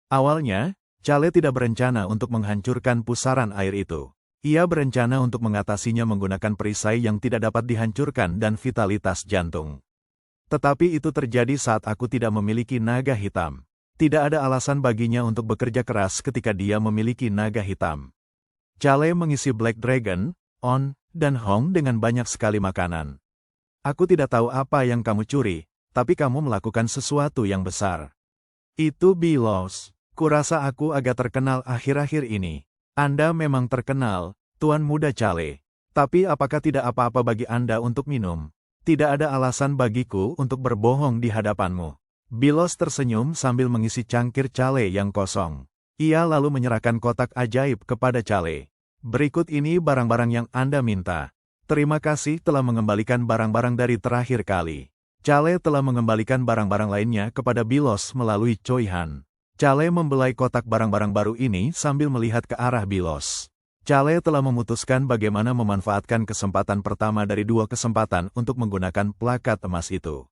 Awalnya, Chale tidak berencana untuk menghancurkan pusaran air itu. Ia berencana untuk mengatasinya menggunakan perisai yang tidak dapat dihancurkan dan vitalitas jantung. Tetapi itu terjadi saat aku tidak memiliki naga hitam. Tidak ada alasan baginya untuk bekerja keras ketika dia memiliki naga hitam. Chale mengisi Black Dragon, On, dan Hong dengan banyak sekali makanan. Aku tidak tahu apa yang kamu curi, tapi kamu melakukan sesuatu yang besar. Itu Bilos. Kurasa aku agak terkenal akhir-akhir ini. Anda memang terkenal, Tuan Muda Chale. Tapi apakah tidak apa-apa bagi Anda untuk minum? Tidak ada alasan bagiku untuk berbohong di hadapanmu. Bilos tersenyum sambil mengisi cangkir Chale yang kosong. Ia lalu menyerahkan kotak ajaib kepada Chale. Berikut ini barang-barang yang Anda minta. Terima kasih telah mengembalikan barang-barang dari terakhir kali. Chale telah mengembalikan barang-barang lainnya kepada Bilos melalui Choi Han. Chale membelai kotak barang-barang baru ini sambil melihat ke arah Bilos. Chale telah memutuskan bagaimana memanfaatkan kesempatan pertama dari dua kesempatan untuk menggunakan plakat emas itu.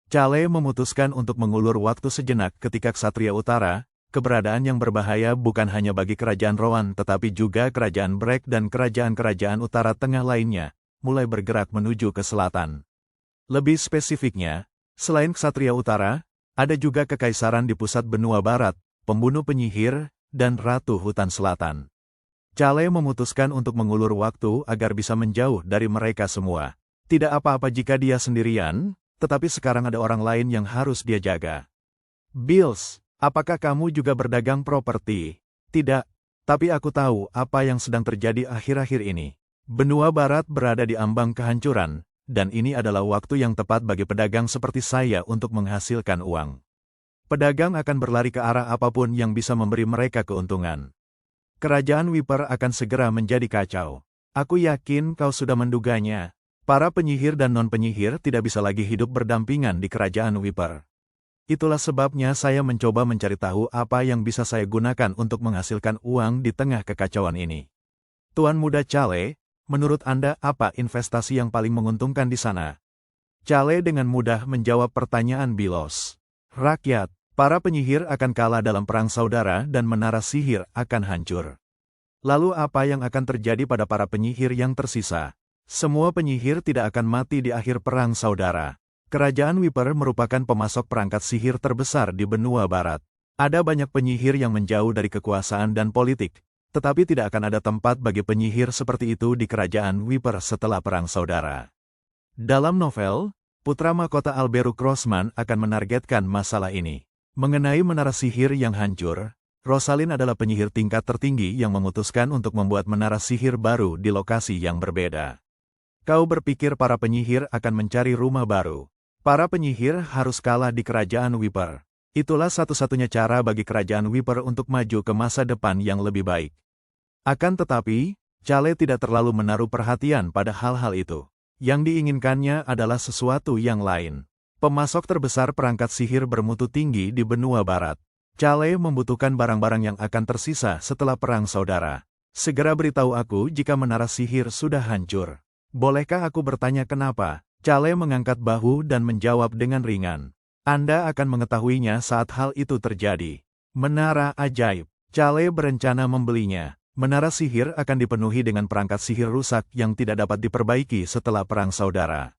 Chale memutuskan untuk mengulur waktu sejenak ketika Ksatria Utara, keberadaan yang berbahaya bukan hanya bagi kerajaan Rohan tetapi juga kerajaan Brek dan kerajaan-kerajaan utara tengah lainnya, mulai bergerak menuju ke selatan. Lebih spesifiknya, selain Ksatria Utara, ada juga kekaisaran di pusat benua barat, pembunuh penyihir, dan ratu hutan selatan. Chale memutuskan untuk mengulur waktu agar bisa menjauh dari mereka semua. Tidak apa-apa jika dia sendirian, tetapi sekarang ada orang lain yang harus dia jaga. Bills, apakah kamu juga berdagang properti? Tidak, tapi aku tahu apa yang sedang terjadi akhir-akhir ini. Benua barat berada di ambang kehancuran. Dan ini adalah waktu yang tepat bagi pedagang seperti saya untuk menghasilkan uang. Pedagang akan berlari ke arah apapun yang bisa memberi mereka keuntungan. Kerajaan Wiper akan segera menjadi kacau. Aku yakin kau sudah menduganya. Para penyihir dan non-penyihir tidak bisa lagi hidup berdampingan di kerajaan Wiper. Itulah sebabnya saya mencoba mencari tahu apa yang bisa saya gunakan untuk menghasilkan uang di tengah kekacauan ini. Tuan Muda Chale, menurut Anda apa investasi yang paling menguntungkan di sana? Chale dengan mudah menjawab pertanyaan Bilos. Rakyat, para penyihir akan kalah dalam perang saudara dan menara sihir akan hancur. Lalu apa yang akan terjadi pada para penyihir yang tersisa? Semua penyihir tidak akan mati di akhir perang saudara. Kerajaan Wiper merupakan pemasok perangkat sihir terbesar di benua barat. Ada banyak penyihir yang menjauh dari kekuasaan dan politik. Tetapi tidak akan ada tempat bagi penyihir seperti itu di kerajaan Wiper setelah perang saudara. Dalam novel, putra mahkota Alberu Crossman akan menargetkan masalah ini. Mengenai menara sihir yang hancur, Rosalind adalah penyihir tingkat tertinggi yang memutuskan untuk membuat menara sihir baru di lokasi yang berbeda. Kau berpikir para penyihir akan mencari rumah baru. Para penyihir harus kalah di kerajaan Wiper. Itulah satu-satunya cara bagi kerajaan Wiper untuk maju ke masa depan yang lebih baik. Akan tetapi, Chale tidak terlalu menaruh perhatian pada hal-hal itu. Yang diinginkannya adalah sesuatu yang lain. Pemasok terbesar perangkat sihir bermutu tinggi di benua barat. Chale membutuhkan barang-barang yang akan tersisa setelah perang saudara. Segera beritahu aku jika menara sihir sudah hancur. Bolehkah aku bertanya kenapa? Chale mengangkat bahu dan menjawab dengan ringan. Anda akan mengetahuinya saat hal itu terjadi. Menara ajaib. Chale berencana membelinya. Menara sihir akan dipenuhi dengan perangkat sihir rusak yang tidak dapat diperbaiki setelah perang saudara.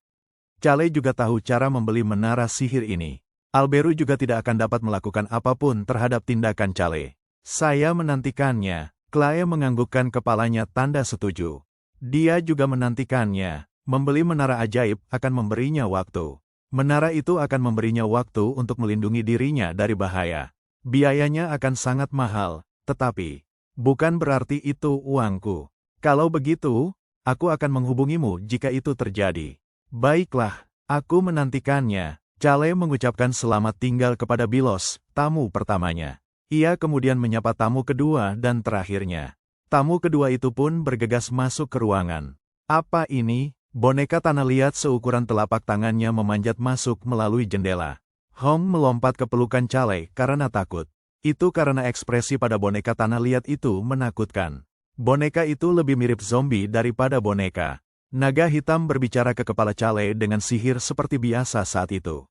Chale juga tahu cara membeli menara sihir ini. Alberu juga tidak akan dapat melakukan apapun terhadap tindakan Chale. Saya menantikannya. Clay menganggukkan kepalanya tanda setuju. Dia juga menantikannya. Membeli menara ajaib akan memberinya waktu. Menara itu akan memberinya waktu untuk melindungi dirinya dari bahaya. Biayanya akan sangat mahal, tetapi bukan berarti itu uangku. Kalau begitu, aku akan menghubungimu jika itu terjadi. Baiklah, aku menantikannya. Chale mengucapkan selamat tinggal kepada Bilos, tamu pertamanya. Ia kemudian menyapa tamu kedua dan terakhirnya. Tamu kedua itu pun bergegas masuk ke ruangan. Apa ini? Boneka tanah liat seukuran telapak tangannya memanjat masuk melalui jendela. Hong melompat ke pelukan Chale karena takut. Itu karena ekspresi pada boneka tanah liat itu menakutkan. Boneka itu lebih mirip zombie daripada boneka. Naga hitam berbicara ke kepala Chale dengan sihir seperti biasa saat itu.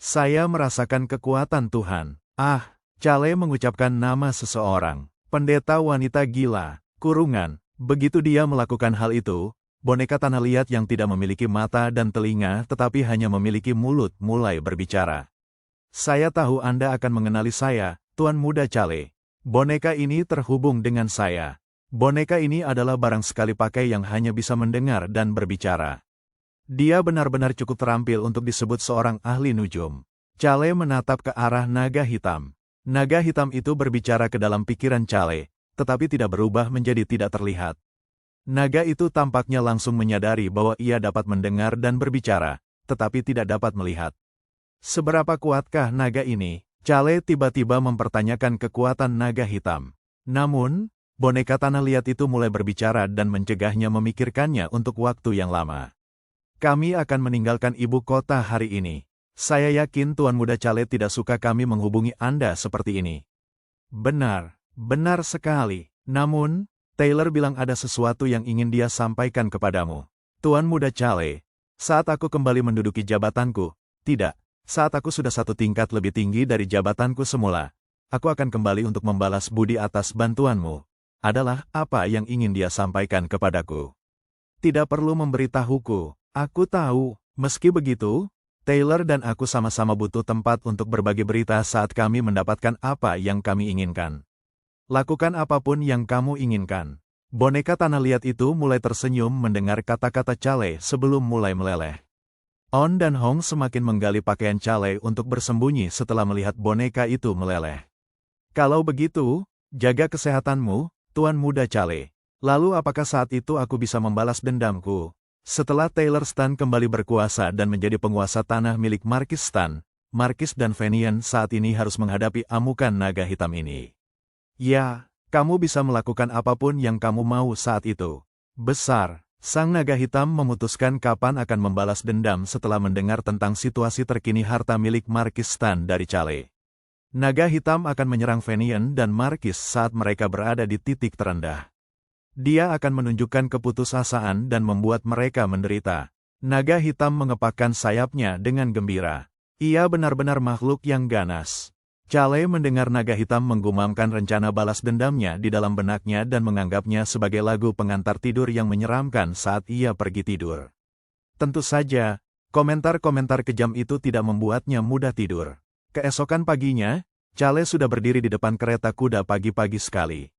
Saya merasakan kekuatan Tuhan. Ah, Chale mengucapkan nama seseorang. Pendeta wanita gila. Kurungan. Begitu dia melakukan hal itu, boneka tanah liat yang tidak memiliki mata dan telinga tetapi hanya memiliki mulut mulai berbicara. Saya tahu Anda akan mengenali saya, Tuan Muda Chale. Boneka ini terhubung dengan saya. Boneka ini adalah barang sekali pakai yang hanya bisa mendengar dan berbicara. Dia benar-benar cukup terampil untuk disebut seorang ahli nujum. Chale menatap ke arah naga hitam. Naga hitam itu berbicara ke dalam pikiran Chale, tetapi tidak berubah menjadi tidak terlihat. Naga itu tampaknya langsung menyadari bahwa ia dapat mendengar dan berbicara, tetapi tidak dapat melihat. Seberapa kuatkah naga ini? Chale tiba-tiba mempertanyakan kekuatan naga hitam. Namun, boneka tanah liat itu mulai berbicara dan mencegahnya memikirkannya untuk waktu yang lama. Kami akan meninggalkan ibu kota hari ini. Saya yakin Tuan Muda Chale tidak suka kami menghubungi Anda seperti ini. Benar, benar sekali. Namun, Taylor bilang ada sesuatu yang ingin dia sampaikan kepadamu. Tuan Muda Chale, saat aku kembali menduduki jabatanku, tidak, saat aku sudah satu tingkat lebih tinggi dari jabatanku semula, aku akan kembali untuk membalas budi atas bantuanmu. Adalah apa yang ingin dia sampaikan kepadaku. Tidak perlu memberitahuku, aku tahu. Meski begitu, Taylor dan aku sama-sama butuh tempat untuk berbagi berita saat kami mendapatkan apa yang kami inginkan. Lakukan apapun yang kamu inginkan. Boneka tanah liat itu mulai tersenyum mendengar kata-kata Chale sebelum mulai meleleh. On dan Hong semakin menggali pakaian Chale untuk bersembunyi setelah melihat boneka itu meleleh. Kalau begitu, jaga kesehatanmu, Tuan Muda Chale. Lalu apakah saat itu aku bisa membalas dendamku? Setelah Taylor Stan kembali berkuasa dan menjadi penguasa tanah milik Markis Stan, Markis dan Fenian saat ini harus menghadapi amukan naga hitam ini. Ya, kamu bisa melakukan apapun yang kamu mau saat itu. Besar, sang naga hitam memutuskan kapan akan membalas dendam setelah mendengar tentang situasi terkini harta milik Markis Stan dari Chale. Naga hitam akan menyerang Fenian dan Markis saat mereka berada di titik terendah. Dia akan menunjukkan keputusasaan dan membuat mereka menderita. Naga hitam mengepakkan sayapnya dengan gembira. Ia benar-benar makhluk yang ganas. Chale mendengar naga hitam menggumamkan rencana balas dendamnya di dalam benaknya dan menganggapnya sebagai lagu pengantar tidur yang menyeramkan saat ia pergi tidur. Tentu saja, komentar-komentar kejam itu tidak membuatnya mudah tidur. Keesokan paginya, Chale sudah berdiri di depan kereta kuda pagi-pagi sekali.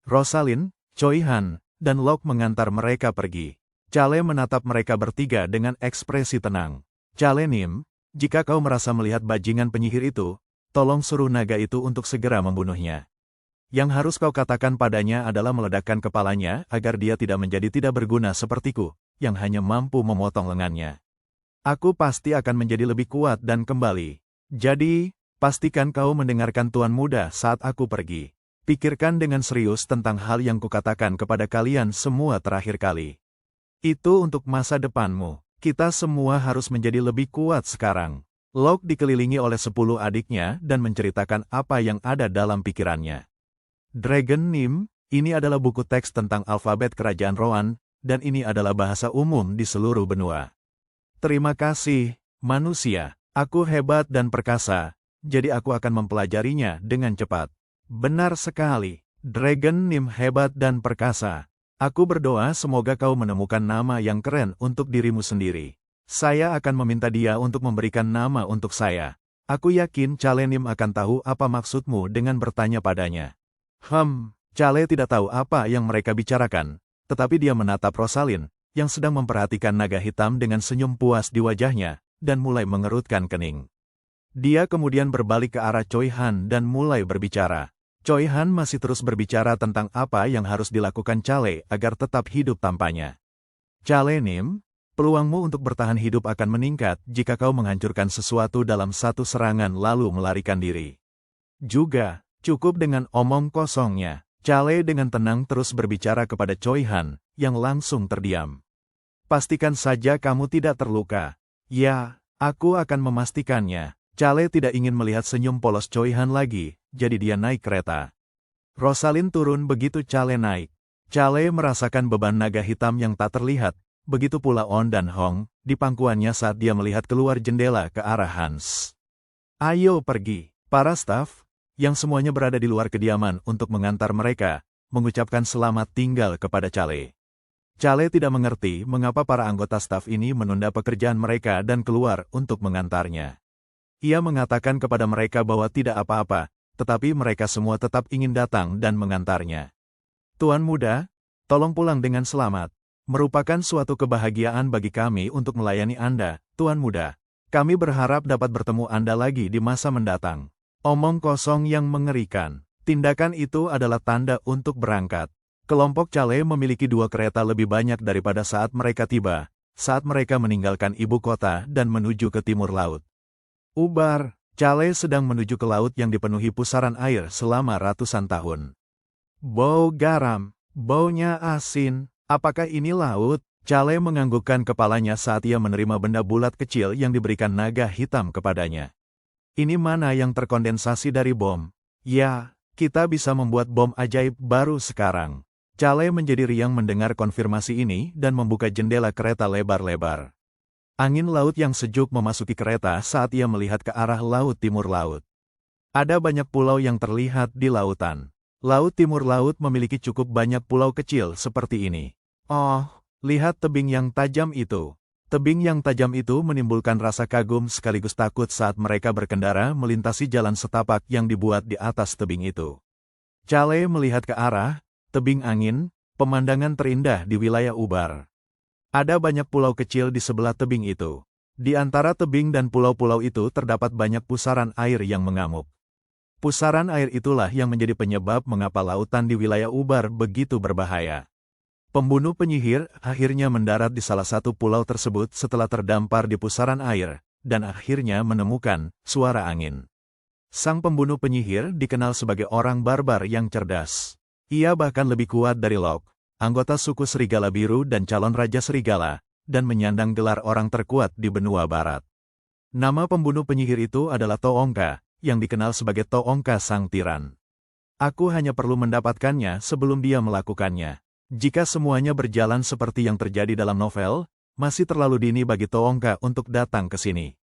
Rosalind, Choi Han, dan Locke mengantar mereka pergi. Chale menatap mereka bertiga dengan ekspresi tenang. Chale Nim, jika kau merasa melihat bajingan penyihir itu, tolong suruh naga itu untuk segera membunuhnya. Yang harus kau katakan padanya adalah meledakkan kepalanya agar dia tidak menjadi tidak berguna sepertiku, yang hanya mampu memotong lengannya. Aku pasti akan menjadi lebih kuat dan kembali. Jadi, pastikan kau mendengarkan Tuan Muda saat aku pergi. Pikirkan dengan serius tentang hal yang kukatakan kepada kalian semua terakhir kali. Itu untuk masa depanmu. Kita semua harus menjadi lebih kuat sekarang. Locke dikelilingi oleh 10 adiknya dan menceritakan apa yang ada dalam pikirannya. Dragon Nim, ini adalah buku teks tentang alfabet kerajaan Rohan, dan ini adalah bahasa umum di seluruh benua. Terima kasih, manusia. Aku hebat dan perkasa, jadi aku akan mempelajarinya dengan cepat. Benar sekali, Dragon Nim hebat dan perkasa. Aku berdoa semoga kau menemukan nama yang keren untuk dirimu sendiri. Saya akan meminta dia untuk memberikan nama untuk saya. Aku yakin Chale Nim akan tahu apa maksudmu dengan bertanya padanya. Chale tidak tahu apa yang mereka bicarakan, tetapi dia menatap Rosalind, yang sedang memperhatikan naga hitam dengan senyum puas di wajahnya, dan mulai mengerutkan kening. Dia kemudian berbalik ke arah Choi Han dan mulai berbicara. Choi Han masih terus berbicara tentang apa yang harus dilakukan Chale agar tetap hidup tanpanya. Chale Nim, peluangmu untuk bertahan hidup akan meningkat jika kau menghancurkan sesuatu dalam satu serangan lalu melarikan diri. Juga, cukup dengan omong kosongnya. Chale dengan tenang terus berbicara kepada Choi Han, yang langsung terdiam. Pastikan saja kamu tidak terluka. Ya, aku akan memastikannya. Chale tidak ingin melihat senyum polos Choi Han lagi, jadi dia naik kereta. Rosalind turun begitu Chale naik. Chale merasakan beban naga hitam yang tak terlihat, begitu pula On dan Hong, di pangkuannya saat dia melihat keluar jendela ke arah Hans. Ayo pergi, para staf, yang semuanya berada di luar kediaman untuk mengantar mereka, mengucapkan selamat tinggal kepada Chale. Chale tidak mengerti mengapa para anggota staf ini menunda pekerjaan mereka dan keluar untuk mengantarnya. Ia mengatakan kepada mereka bahwa tidak apa-apa, tetapi mereka semua tetap ingin datang dan mengantarnya. Tuan muda, tolong pulang dengan selamat. Merupakan suatu kebahagiaan bagi kami untuk melayani Anda, Tuan muda. Kami berharap dapat bertemu Anda lagi di masa mendatang. Omong kosong yang mengerikan. Tindakan itu adalah tanda untuk berangkat. Kelompok Chale memiliki 2 kereta lebih banyak daripada saat mereka tiba, saat mereka meninggalkan ibu kota dan menuju ke timur laut. Ubar, Chale sedang menuju ke laut yang dipenuhi pusaran air selama ratusan tahun. Bau garam, baunya asin, apakah ini laut? Chale menganggukkan kepalanya saat ia menerima benda bulat kecil yang diberikan naga hitam kepadanya. Ini mana yang terkondensasi dari bom? Ya, kita bisa membuat bom ajaib baru sekarang. Chale menjadi riang mendengar konfirmasi ini dan membuka jendela kereta lebar-lebar. Angin laut yang sejuk memasuki kereta saat ia melihat ke arah laut timur laut. Ada banyak pulau yang terlihat di lautan. Laut timur laut memiliki cukup banyak pulau kecil seperti ini. Oh, lihat tebing yang tajam itu. Tebing yang tajam itu menimbulkan rasa kagum sekaligus takut saat mereka berkendara melintasi jalan setapak yang dibuat di atas tebing itu. Chale melihat ke arah tebing angin, pemandangan terindah di wilayah Ubar. Ada banyak pulau kecil di sebelah tebing itu. Di antara tebing dan pulau-pulau itu terdapat banyak pusaran air yang mengamuk. Pusaran air itulah yang menjadi penyebab mengapa lautan di wilayah Ubar begitu berbahaya. Pembunuh penyihir akhirnya mendarat di salah satu pulau tersebut setelah terdampar di pusaran air, dan akhirnya menemukan suara angin. Sang pembunuh penyihir dikenal sebagai orang barbar yang cerdas. Ia bahkan lebih kuat dari Locke, anggota suku Serigala Biru dan calon Raja Serigala, dan menyandang gelar orang terkuat di benua barat. Nama pembunuh penyihir itu adalah Toongka, yang dikenal sebagai Toongka Sang Tiran. Aku hanya perlu mendapatkannya sebelum dia melakukannya. Jika semuanya berjalan seperti yang terjadi dalam novel, masih terlalu dini bagi Toongka untuk datang ke sini.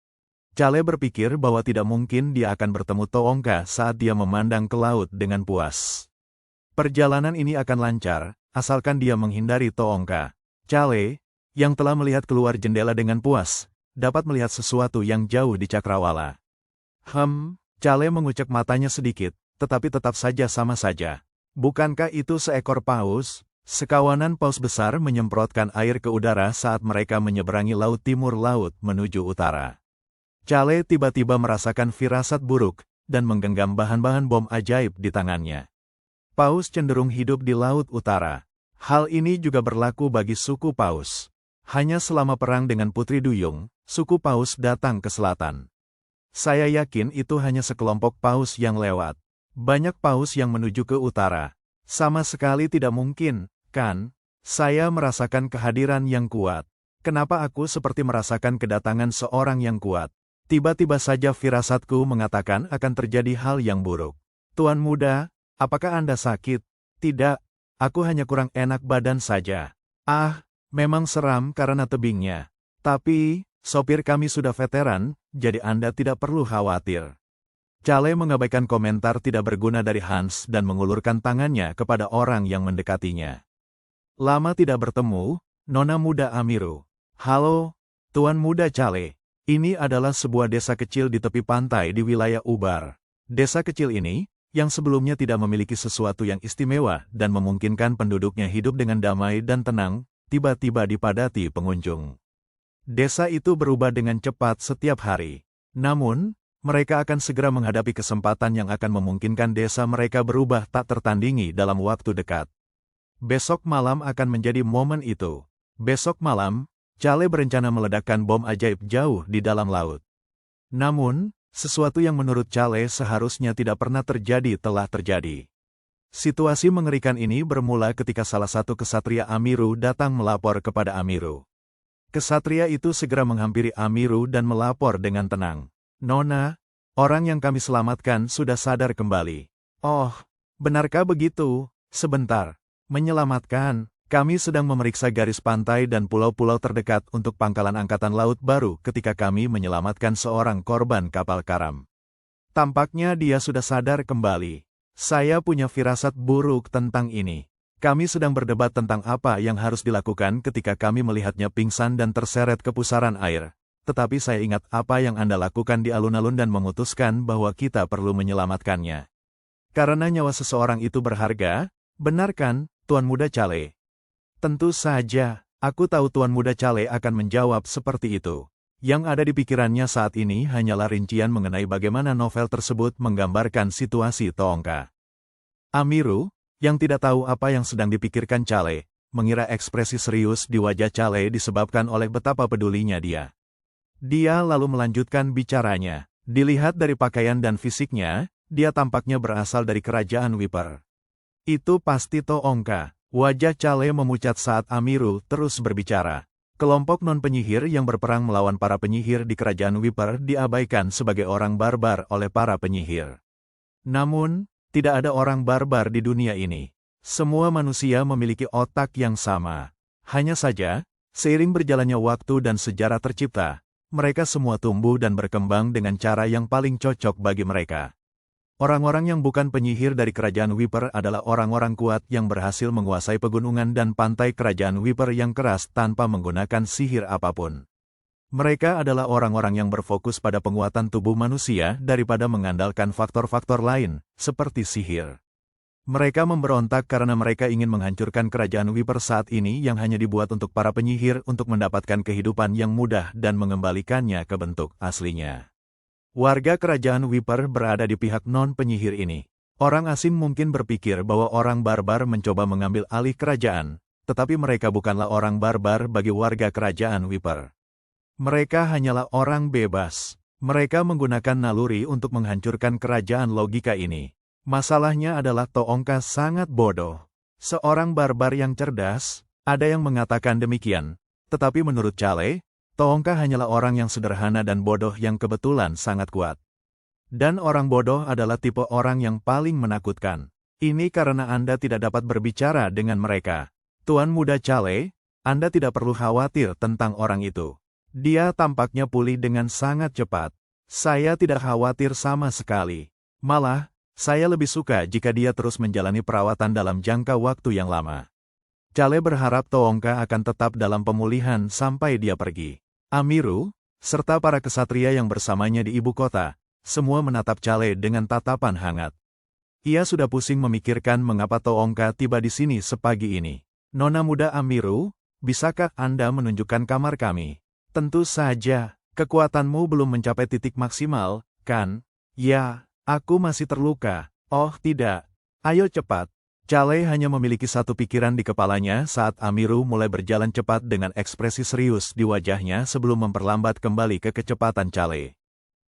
Chale berpikir bahwa tidak mungkin dia akan bertemu Toongka saat dia memandang ke laut dengan puas. Perjalanan ini akan lancar, asalkan dia menghindari Toongka. Chale, yang telah melihat keluar jendela dengan puas, dapat melihat sesuatu yang jauh di cakrawala. Chale mengucek matanya sedikit, tetapi tetap saja sama saja. Bukankah itu seekor paus? Sekawanan paus besar menyemprotkan air ke udara saat mereka menyeberangi laut timur laut menuju utara. Chale tiba-tiba merasakan firasat buruk, dan menggenggam bahan-bahan bom ajaib di tangannya. Paus cenderung hidup di laut utara. Hal ini juga berlaku bagi suku paus. Hanya selama perang dengan Putri Duyung, suku paus datang ke selatan. Saya yakin itu hanya sekelompok paus yang lewat. Banyak paus yang menuju ke utara. Sama sekali tidak mungkin. Kan, saya merasakan kehadiran yang kuat. Kenapa aku seperti merasakan kedatangan seorang yang kuat? Tiba-tiba saja firasatku mengatakan akan terjadi hal yang buruk. Tuan muda, apakah Anda sakit? Tidak, aku hanya kurang enak badan saja. Ah, memang seram karena tebingnya. Tapi, sopir kami sudah veteran, jadi Anda tidak perlu khawatir. Chale mengabaikan komentar tidak berguna dari Hans dan mengulurkan tangannya kepada orang yang mendekatinya. Lama tidak bertemu, Nona muda Amiru. Halo, Tuan muda Chale. Ini adalah sebuah desa kecil di tepi pantai di wilayah Ubar. Desa kecil ini, yang sebelumnya tidak memiliki sesuatu yang istimewa dan memungkinkan penduduknya hidup dengan damai dan tenang, tiba-tiba dipadati pengunjung. Desa itu berubah dengan cepat setiap hari. Namun, mereka akan segera menghadapi kesempatan yang akan memungkinkan desa mereka berubah tak tertandingi dalam waktu dekat. Besok malam akan menjadi momen itu. Besok malam, Chale berencana meledakkan bom ajaib jauh di dalam laut. Namun, sesuatu yang menurut Chale seharusnya tidak pernah terjadi telah terjadi. Situasi mengerikan ini bermula ketika salah satu kesatria Amiru datang melapor kepada Amiru. Kesatria itu segera menghampiri Amiru dan melapor dengan tenang. Nona, orang yang kami selamatkan sudah sadar kembali. Oh, benarkah begitu? Sebentar. Menyelamatkan, kami sedang memeriksa garis pantai dan pulau-pulau terdekat untuk pangkalan angkatan laut baru ketika kami menyelamatkan seorang korban kapal karam. Tampaknya dia sudah sadar kembali. Saya punya firasat buruk tentang ini. Kami sedang berdebat tentang apa yang harus dilakukan ketika kami melihatnya pingsan dan terseret ke pusaran air. Tetapi saya ingat apa yang Anda lakukan di alun-alun dan memutuskan bahwa kita perlu menyelamatkannya. Karena nyawa seseorang itu berharga, benar kan, Tuan Muda Cale? Tentu saja, aku tahu Tuan Muda Cale akan menjawab seperti itu. Yang ada di pikirannya saat ini hanyalah rincian mengenai bagaimana novel tersebut menggambarkan situasi Toongka. Amiru, yang tidak tahu apa yang sedang dipikirkan Cale, mengira ekspresi serius di wajah Cale disebabkan oleh betapa pedulinya dia. Dia lalu melanjutkan bicaranya. Dilihat dari pakaian dan fisiknya, dia tampaknya berasal dari kerajaan Wiper. Itu pasti Toongka. Wajah Cale memucat saat Amiru terus berbicara. Kelompok non-penyihir yang berperang melawan para penyihir di kerajaan Wiper diabaikan sebagai orang barbar oleh para penyihir. Namun, tidak ada orang barbar di dunia ini. Semua manusia memiliki otak yang sama. Hanya saja, seiring berjalannya waktu dan sejarah tercipta, mereka semua tumbuh dan berkembang dengan cara yang paling cocok bagi mereka. Orang-orang yang bukan penyihir dari kerajaan Wiper adalah orang-orang kuat yang berhasil menguasai pegunungan dan pantai kerajaan Wiper yang keras tanpa menggunakan sihir apapun. Mereka adalah orang-orang yang berfokus pada penguatan tubuh manusia daripada mengandalkan faktor-faktor lain, seperti sihir. Mereka memberontak karena mereka ingin menghancurkan kerajaan Wiper saat ini yang hanya dibuat untuk para penyihir untuk mendapatkan kehidupan yang mudah dan mengembalikannya ke bentuk aslinya. Warga kerajaan Wiper berada di pihak non-penyihir ini. Orang asing mungkin berpikir bahwa orang barbar mencoba mengambil alih kerajaan, tetapi mereka bukanlah orang barbar bagi warga kerajaan Wiper. Mereka hanyalah orang bebas. Mereka menggunakan naluri untuk menghancurkan kerajaan logika ini. Masalahnya adalah Toongka sangat bodoh. Seorang barbar yang cerdas, ada yang mengatakan demikian. Tetapi menurut Cale, Toongka hanyalah orang yang sederhana dan bodoh yang kebetulan sangat kuat. Dan orang bodoh adalah tipe orang yang paling menakutkan. Ini karena Anda tidak dapat berbicara dengan mereka. Tuan Muda Cale, Anda tidak perlu khawatir tentang orang itu. Dia tampaknya pulih dengan sangat cepat. Saya tidak khawatir sama sekali. Malah, saya lebih suka jika dia terus menjalani perawatan dalam jangka waktu yang lama. Cale berharap Toongka akan tetap dalam pemulihan sampai dia pergi. Amiru, serta para kesatria yang bersamanya di ibu kota, semua menatap Cale dengan tatapan hangat. Ia sudah pusing memikirkan mengapa Toongka tiba di sini sepagi ini. Nona muda Amiru, bisakah Anda menunjukkan kamar kami? Tentu saja, kekuatanmu belum mencapai titik maksimal, kan? Ya, aku masih terluka. Oh tidak, ayo cepat. Cale hanya memiliki satu pikiran di kepalanya saat Amiru mulai berjalan cepat dengan ekspresi serius di wajahnya sebelum memperlambat kembali ke kecepatan Cale.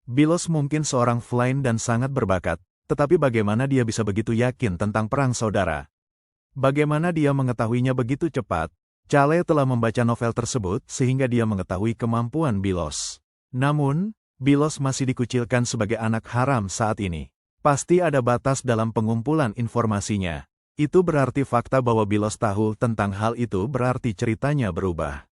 Bilos mungkin seorang Flayn dan sangat berbakat, tetapi bagaimana dia bisa begitu yakin tentang perang saudara? Bagaimana dia mengetahuinya begitu cepat? Cale telah membaca novel tersebut sehingga dia mengetahui kemampuan Bilos. Namun, Bilos masih dikucilkan sebagai anak haram saat ini. Pasti ada batas dalam pengumpulan informasinya. Itu berarti fakta bahwa Bilos tahu tentang hal itu berarti ceritanya berubah.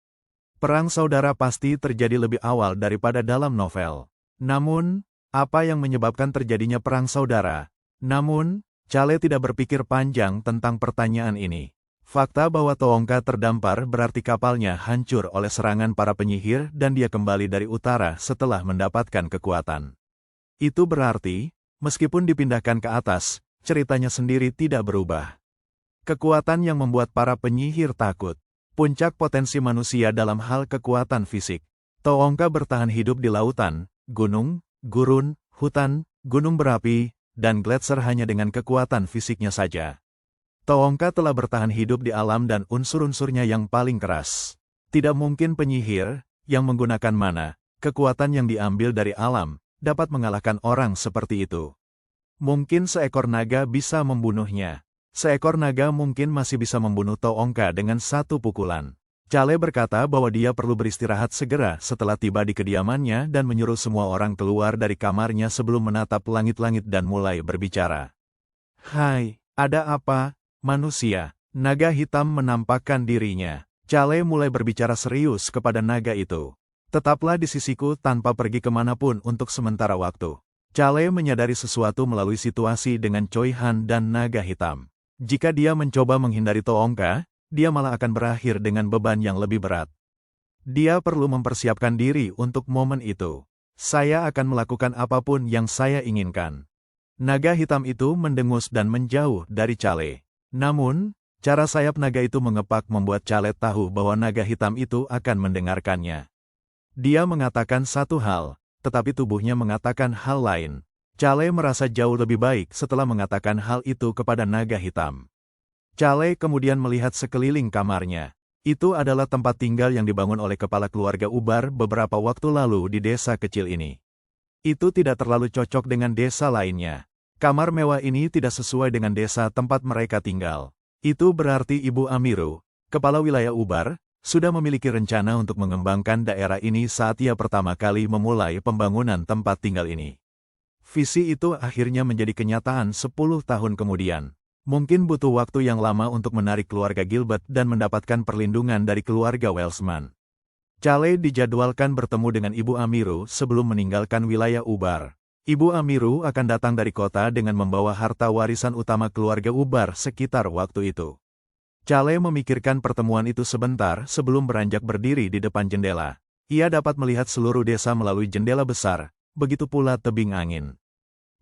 Perang saudara pasti terjadi lebih awal daripada dalam novel. Namun, apa yang menyebabkan terjadinya perang saudara? Namun, Cale tidak berpikir panjang tentang pertanyaan ini. Fakta bahwa Toongka terdampar berarti kapalnya hancur oleh serangan para penyihir dan dia kembali dari utara setelah mendapatkan kekuatan. Itu berarti, meskipun dipindahkan ke atas, ceritanya sendiri tidak berubah. Kekuatan yang membuat para penyihir takut. Puncak potensi manusia dalam hal kekuatan fisik. Toongka bertahan hidup di lautan, gunung, gurun, hutan, gunung berapi, dan gletser hanya dengan kekuatan fisiknya saja. Toongka telah bertahan hidup di alam dan unsur-unsurnya yang paling keras. Tidak mungkin penyihir, yang menggunakan mana, kekuatan yang diambil dari alam, dapat mengalahkan orang seperti itu. Mungkin seekor naga bisa membunuhnya. Seekor naga mungkin masih bisa membunuh Toongka dengan satu pukulan. Cale berkata bahwa dia perlu beristirahat segera setelah tiba di kediamannya dan menyuruh semua orang keluar dari kamarnya sebelum menatap langit-langit dan mulai berbicara. Hai, ada apa, manusia? Naga hitam menampakkan dirinya. Cale mulai berbicara serius kepada naga itu. Tetaplah di sisiku tanpa pergi kemanapun untuk sementara waktu. Chale menyadari sesuatu melalui situasi dengan Choi Han dan naga hitam. Jika dia mencoba menghindari Toongka, dia malah akan berakhir dengan beban yang lebih berat. Dia perlu mempersiapkan diri untuk momen itu. Saya akan melakukan apapun yang saya inginkan. Naga hitam itu mendengus dan menjauh dari Chale. Namun, cara sayap naga itu mengepak membuat Chale tahu bahwa naga hitam itu akan mendengarkannya. Dia mengatakan satu hal, tetapi tubuhnya mengatakan hal lain. Chale merasa jauh lebih baik setelah mengatakan hal itu kepada naga hitam. Chale kemudian melihat sekeliling kamarnya. Itu adalah tempat tinggal yang dibangun oleh kepala keluarga Ubar beberapa waktu lalu di desa kecil ini. Itu tidak terlalu cocok dengan desa lainnya. Kamar mewah ini tidak sesuai dengan desa tempat mereka tinggal. Itu berarti Ibu Amiru, kepala wilayah Ubar, sudah memiliki rencana untuk mengembangkan daerah ini saat ia pertama kali memulai pembangunan tempat tinggal ini. Visi itu akhirnya menjadi kenyataan 10 tahun kemudian. Mungkin butuh waktu yang lama untuk menarik keluarga Gilbert dan mendapatkan perlindungan dari keluarga Welsman. Chale dijadwalkan bertemu dengan Ibu Amiru sebelum meninggalkan wilayah Ubar. Ibu Amiru akan datang dari kota dengan membawa harta warisan utama keluarga Ubar sekitar waktu itu. Chale memikirkan pertemuan itu sebentar sebelum beranjak berdiri di depan jendela. Ia dapat melihat seluruh desa melalui jendela besar, begitu pula tebing angin.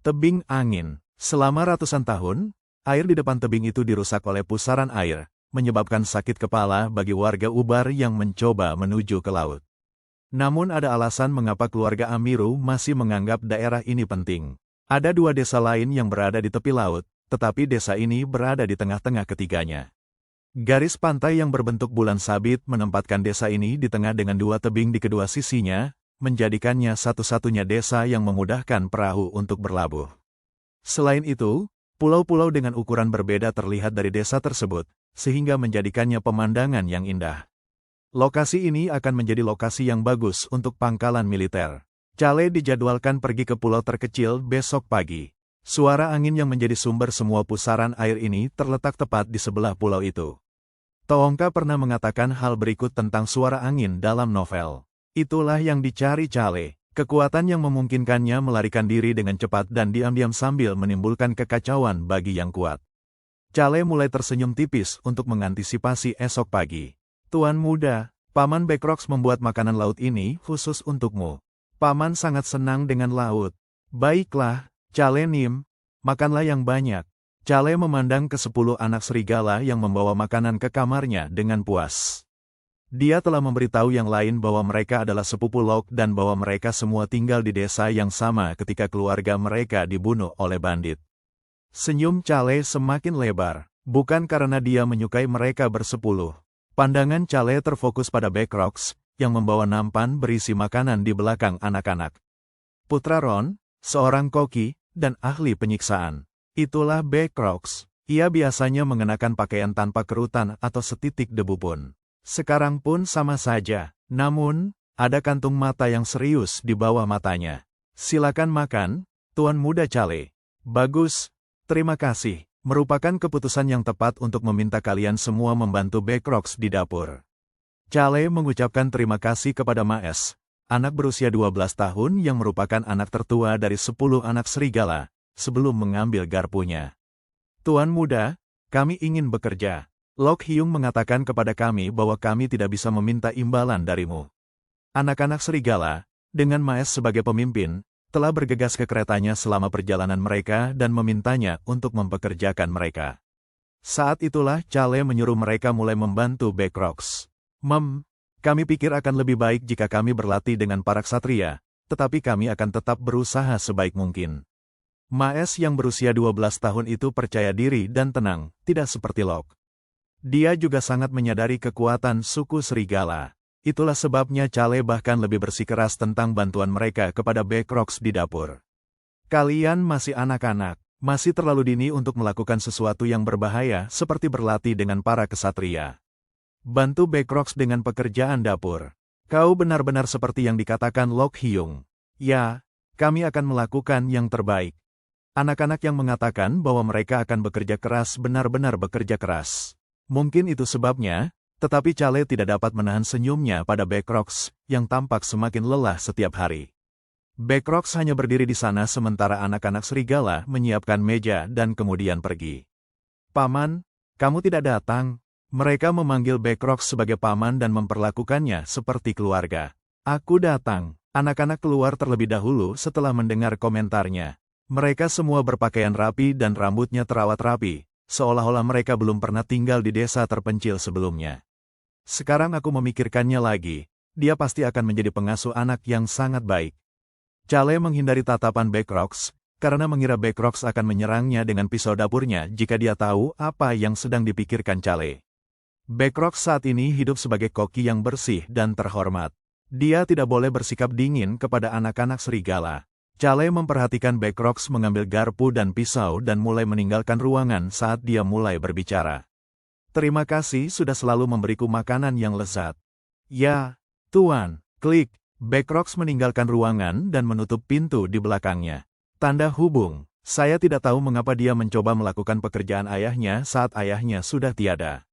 Tebing angin. Selama ratusan tahun, air di depan tebing itu dirusak oleh pusaran air, menyebabkan sakit kepala bagi warga Ubar yang mencoba menuju ke laut. Namun ada alasan mengapa keluarga Amiru masih menganggap daerah ini penting. Ada dua desa lain yang berada di tepi laut, tetapi desa ini berada di tengah-tengah ketiganya. Garis pantai yang berbentuk bulan sabit menempatkan desa ini di tengah dengan dua tebing di kedua sisinya, menjadikannya satu-satunya desa yang memudahkan perahu untuk berlabuh. Selain itu, pulau-pulau dengan ukuran berbeda terlihat dari desa tersebut, sehingga menjadikannya pemandangan yang indah. Lokasi ini akan menjadi lokasi yang bagus untuk pangkalan militer. Chale dijadwalkan pergi ke pulau terkecil besok pagi. Suara angin yang menjadi sumber semua pusaran air ini terletak tepat di sebelah pulau itu. Toongka pernah mengatakan hal berikut tentang suara angin dalam novel. Itulah yang dicari Chale, kekuatan yang memungkinkannya melarikan diri dengan cepat dan diam-diam sambil menimbulkan kekacauan bagi yang kuat. Chale mulai tersenyum tipis untuk mengantisipasi esok pagi. Tuan muda, Paman Backrox membuat makanan laut ini khusus untukmu. Paman sangat senang dengan laut. Baiklah, Chale Nim, makanlah yang banyak. Chale memandang ke 10 anak serigala yang membawa makanan ke kamarnya dengan puas. Dia telah memberitahu yang lain bahwa mereka adalah sepupu Locke dan bahwa mereka semua tinggal di desa yang sama ketika keluarga mereka dibunuh oleh bandit. Senyum Chale semakin lebar, bukan karena dia menyukai mereka bersepuluh. Pandangan Chale terfokus pada Backrox, yang membawa nampan berisi makanan di belakang anak-anak. Putra Ron, seorang koki, dan ahli penyiksaan. Itulah Backrox. Ia biasanya mengenakan pakaian tanpa kerutan atau setitik debu pun. Sekarang pun sama saja, namun, ada kantung mata yang serius di bawah matanya. Silakan makan, Tuan Muda Chale. Bagus, terima kasih. Merupakan keputusan yang tepat untuk meminta kalian semua membantu Backrox di dapur. Chale mengucapkan terima kasih kepada Maes, anak berusia 12 tahun yang merupakan anak tertua dari 10 anak serigala, sebelum mengambil garpunya. Tuan muda, kami ingin bekerja. Locke Hyung mengatakan kepada kami bahwa kami tidak bisa meminta imbalan darimu. Anak-anak serigala, dengan Maes sebagai pemimpin, telah bergegas ke keretanya selama perjalanan mereka dan memintanya untuk mempekerjakan mereka. Saat itulah Chale menyuruh mereka mulai membantu Backrox. Kami pikir akan lebih baik jika kami berlatih dengan para ksatria, tetapi kami akan tetap berusaha sebaik mungkin. Maes yang berusia 12 tahun itu percaya diri dan tenang, tidak seperti Locke. Dia juga sangat menyadari kekuatan suku serigala. Itulah sebabnya Chale bahkan lebih bersikeras tentang bantuan mereka kepada Backrox di dapur. Kalian masih anak-anak, masih terlalu dini untuk melakukan sesuatu yang berbahaya seperti berlatih dengan para ksatria. Bantu Backrox dengan pekerjaan dapur. Kau benar-benar seperti yang dikatakan Locke Hyung. Ya, kami akan melakukan yang terbaik. Anak-anak yang mengatakan bahwa mereka akan bekerja keras benar-benar bekerja keras. Mungkin itu sebabnya, tetapi Chale tidak dapat menahan senyumnya pada Backrox, yang tampak semakin lelah setiap hari. Backrox hanya berdiri di sana sementara anak-anak serigala menyiapkan meja dan kemudian pergi. Paman, kamu tidak datang. Mereka memanggil Backrox sebagai paman dan memperlakukannya seperti keluarga. Aku datang. Anak-anak keluar terlebih dahulu setelah mendengar komentarnya. Mereka semua berpakaian rapi dan rambutnya terawat rapi, seolah-olah mereka belum pernah tinggal di desa terpencil sebelumnya. Sekarang aku memikirkannya lagi, dia pasti akan menjadi pengasuh anak yang sangat baik. Calais menghindari tatapan Backrox, karena mengira Backrox akan menyerangnya dengan pisau dapurnya jika dia tahu apa yang sedang dipikirkan Calais. Backrox saat ini hidup sebagai koki yang bersih dan terhormat. Dia tidak boleh bersikap dingin kepada anak-anak serigala. Calais memperhatikan Backrox mengambil garpu dan pisau dan mulai meninggalkan ruangan saat dia mulai berbicara. Terima kasih sudah selalu memberiku makanan yang lezat. Ya, Tuan. Klik. Backrox meninggalkan ruangan dan menutup pintu di belakangnya. Tanda hubung. Saya tidak tahu mengapa dia mencoba melakukan pekerjaan ayahnya saat ayahnya sudah tiada.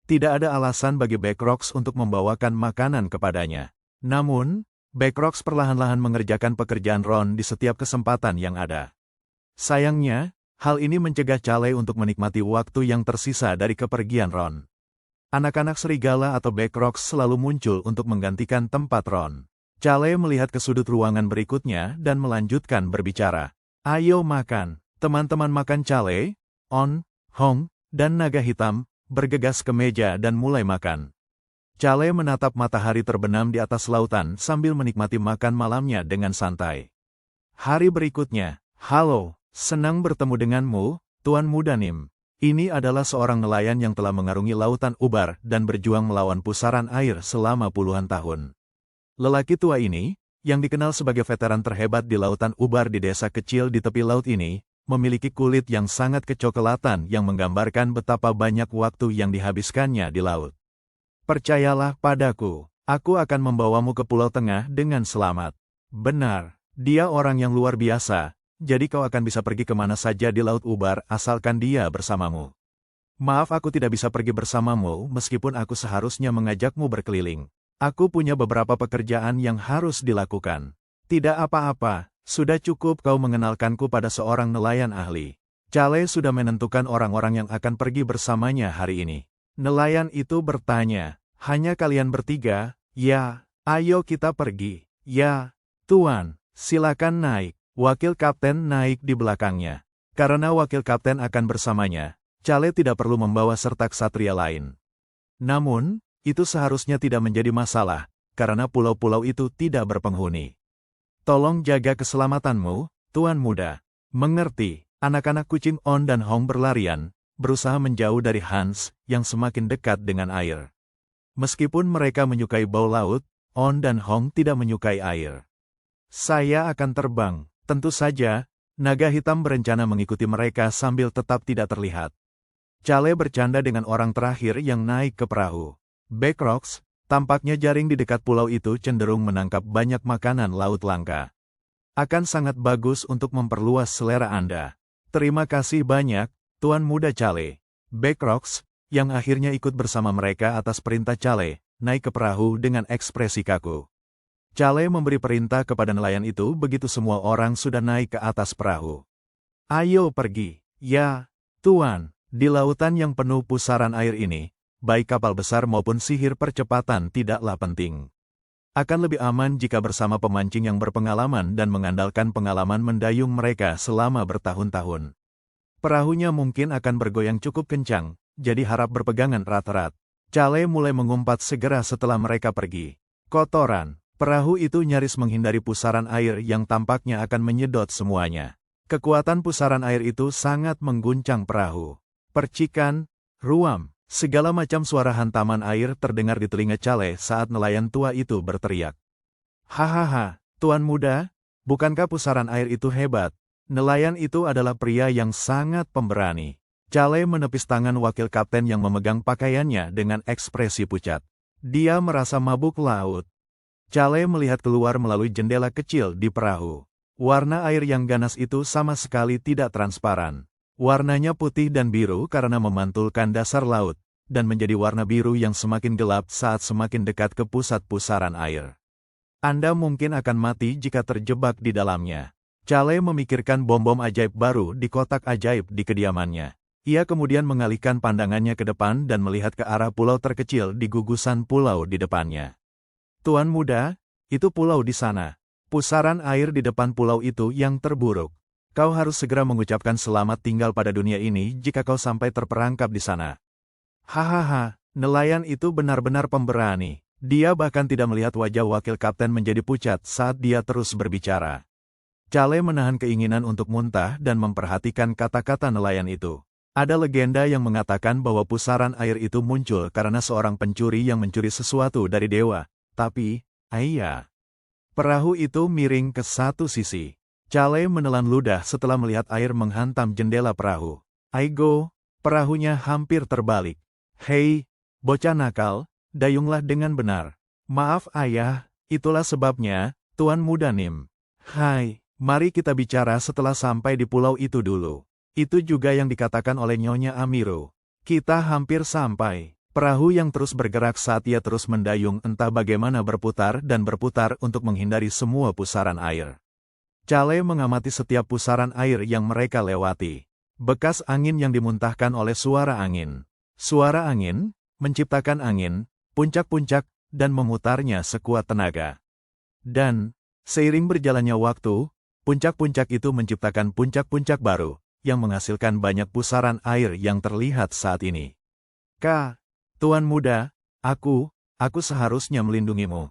Tidak ada alasan bagi Backrox untuk membawakan makanan kepadanya. Namun, Backrox perlahan-lahan mengerjakan pekerjaan Ron di setiap kesempatan yang ada. Sayangnya, hal ini mencegah Calais untuk menikmati waktu yang tersisa dari kepergian Ron. Anak-anak serigala atau Backrox selalu muncul untuk menggantikan tempat Ron. Calais melihat ke sudut ruangan berikutnya dan melanjutkan berbicara. Ayo makan. Teman-teman makan. Calais, On, Hong, dan naga hitam bergegas ke meja dan mulai makan. Calais menatap matahari terbenam di atas lautan sambil menikmati makan malamnya dengan santai. Hari berikutnya. Halo, senang bertemu denganmu, Tuan Muda Nim. Ini adalah seorang nelayan yang telah mengarungi lautan Ubar dan berjuang melawan pusaran air selama puluhan tahun. Lelaki tua ini, yang dikenal sebagai veteran terhebat di lautan Ubar di desa kecil di tepi laut ini, memiliki kulit yang sangat kecoklatan yang menggambarkan betapa banyak waktu yang dihabiskannya di laut. Percayalah padaku, aku akan membawamu ke Pulau Tengah dengan selamat. Benar, dia orang yang luar biasa, jadi kau akan bisa pergi kemana saja di Laut Ubar asalkan dia bersamamu. Maaf aku tidak bisa pergi bersamamu meskipun aku seharusnya mengajakmu berkeliling. Aku punya beberapa pekerjaan yang harus dilakukan. Tidak apa-apa, sudah cukup kau mengenalkanku pada seorang nelayan ahli. Calais sudah menentukan orang-orang yang akan pergi bersamanya hari ini. Nelayan itu bertanya, hanya kalian bertiga? Ya, ayo kita pergi. Ya, Tuan, silakan naik. Wakil kapten naik di belakangnya. Karena wakil kapten akan bersamanya, Calais tidak perlu membawa serta ksatria lain. Namun, itu seharusnya tidak menjadi masalah, karena pulau-pulau itu tidak berpenghuni. Tolong jaga keselamatanmu, Tuan Muda. Mengerti, anak-anak kucing On dan Hong berlarian, berusaha menjauh dari Hans, yang semakin dekat dengan air. Meskipun mereka menyukai bau laut, On dan Hong tidak menyukai air. Saya akan terbang, tentu saja, naga hitam berencana mengikuti mereka sambil tetap tidak terlihat. Calais bercanda dengan orang terakhir yang naik ke perahu. Backrox, tampaknya jaring di dekat pulau itu cenderung menangkap banyak makanan laut langka. Akan sangat bagus untuk memperluas selera Anda. Terima kasih banyak, Tuan Muda Calais. Backrox, yang akhirnya ikut bersama mereka atas perintah Calais, naik ke perahu dengan ekspresi kaku. Calais memberi perintah kepada nelayan itu begitu semua orang sudah naik ke atas perahu. Ayo pergi. Ya, Tuan, di lautan yang penuh pusaran air ini, baik kapal besar maupun sihir percepatan tidaklah penting. Akan lebih aman jika bersama pemancing yang berpengalaman dan mengandalkan pengalaman mendayung mereka selama bertahun-tahun. Perahunya mungkin akan bergoyang cukup kencang, jadi harap berpegangan erat-erat. Calais mulai mengumpat segera setelah mereka pergi. Kotoran, perahu itu nyaris menghindari pusaran air yang tampaknya akan menyedot semuanya. Kekuatan pusaran air itu sangat mengguncang perahu. Percikan, ruam. Segala macam suara hantaman air terdengar di telinga Calais saat nelayan tua itu berteriak. Hahaha, Tuan Muda, bukankah pusaran air itu hebat? Nelayan itu adalah pria yang sangat pemberani. Calais menepis tangan wakil kapten yang memegang pakaiannya dengan ekspresi pucat. Dia merasa mabuk laut. Calais melihat keluar melalui jendela kecil di perahu. Warna air yang ganas itu sama sekali tidak transparan. Warnanya putih dan biru karena memantulkan dasar laut, dan menjadi warna biru yang semakin gelap saat semakin dekat ke pusat pusaran air. Anda mungkin akan mati jika terjebak di dalamnya. Chale memikirkan bom-bom ajaib baru di kotak ajaib di kediamannya. Ia kemudian mengalihkan pandangannya ke depan dan melihat ke arah pulau terkecil di gugusan pulau di depannya. Tuan muda, itu pulau di sana. Pusaran air di depan pulau itu yang terburuk. Kau harus segera mengucapkan selamat tinggal pada dunia ini jika kau sampai terperangkap di sana. Hahaha, nelayan itu benar-benar pemberani. Dia bahkan tidak melihat wajah wakil kapten menjadi pucat saat dia terus berbicara. Chale menahan keinginan untuk muntah dan memperhatikan kata-kata nelayan itu. Ada legenda yang mengatakan bahwa pusaran air itu muncul karena seorang pencuri yang mencuri sesuatu dari dewa. Tapi, ayah. Perahu itu miring ke satu sisi. Chale menelan ludah setelah melihat air menghantam jendela perahu. Aigo, perahunya hampir terbalik. Hei, bocah nakal, dayunglah dengan benar. Maaf ayah, itulah sebabnya, Tuan Muda Nim. Hai, mari kita bicara setelah sampai di pulau itu dulu. Itu juga yang dikatakan oleh Nyonya Amiro. Kita hampir sampai. Perahu yang terus bergerak saat ia terus mendayung entah bagaimana berputar dan berputar untuk menghindari semua pusaran air. Chale mengamati setiap pusaran air yang mereka lewati. Bekas angin yang dimuntahkan oleh suara angin. Suara angin, menciptakan angin, puncak-puncak, dan memutarnya sekuat tenaga. Dan, seiring berjalannya waktu, puncak-puncak itu menciptakan puncak-puncak baru, yang menghasilkan banyak pusaran air yang terlihat saat ini. Tuan muda, aku seharusnya melindungimu.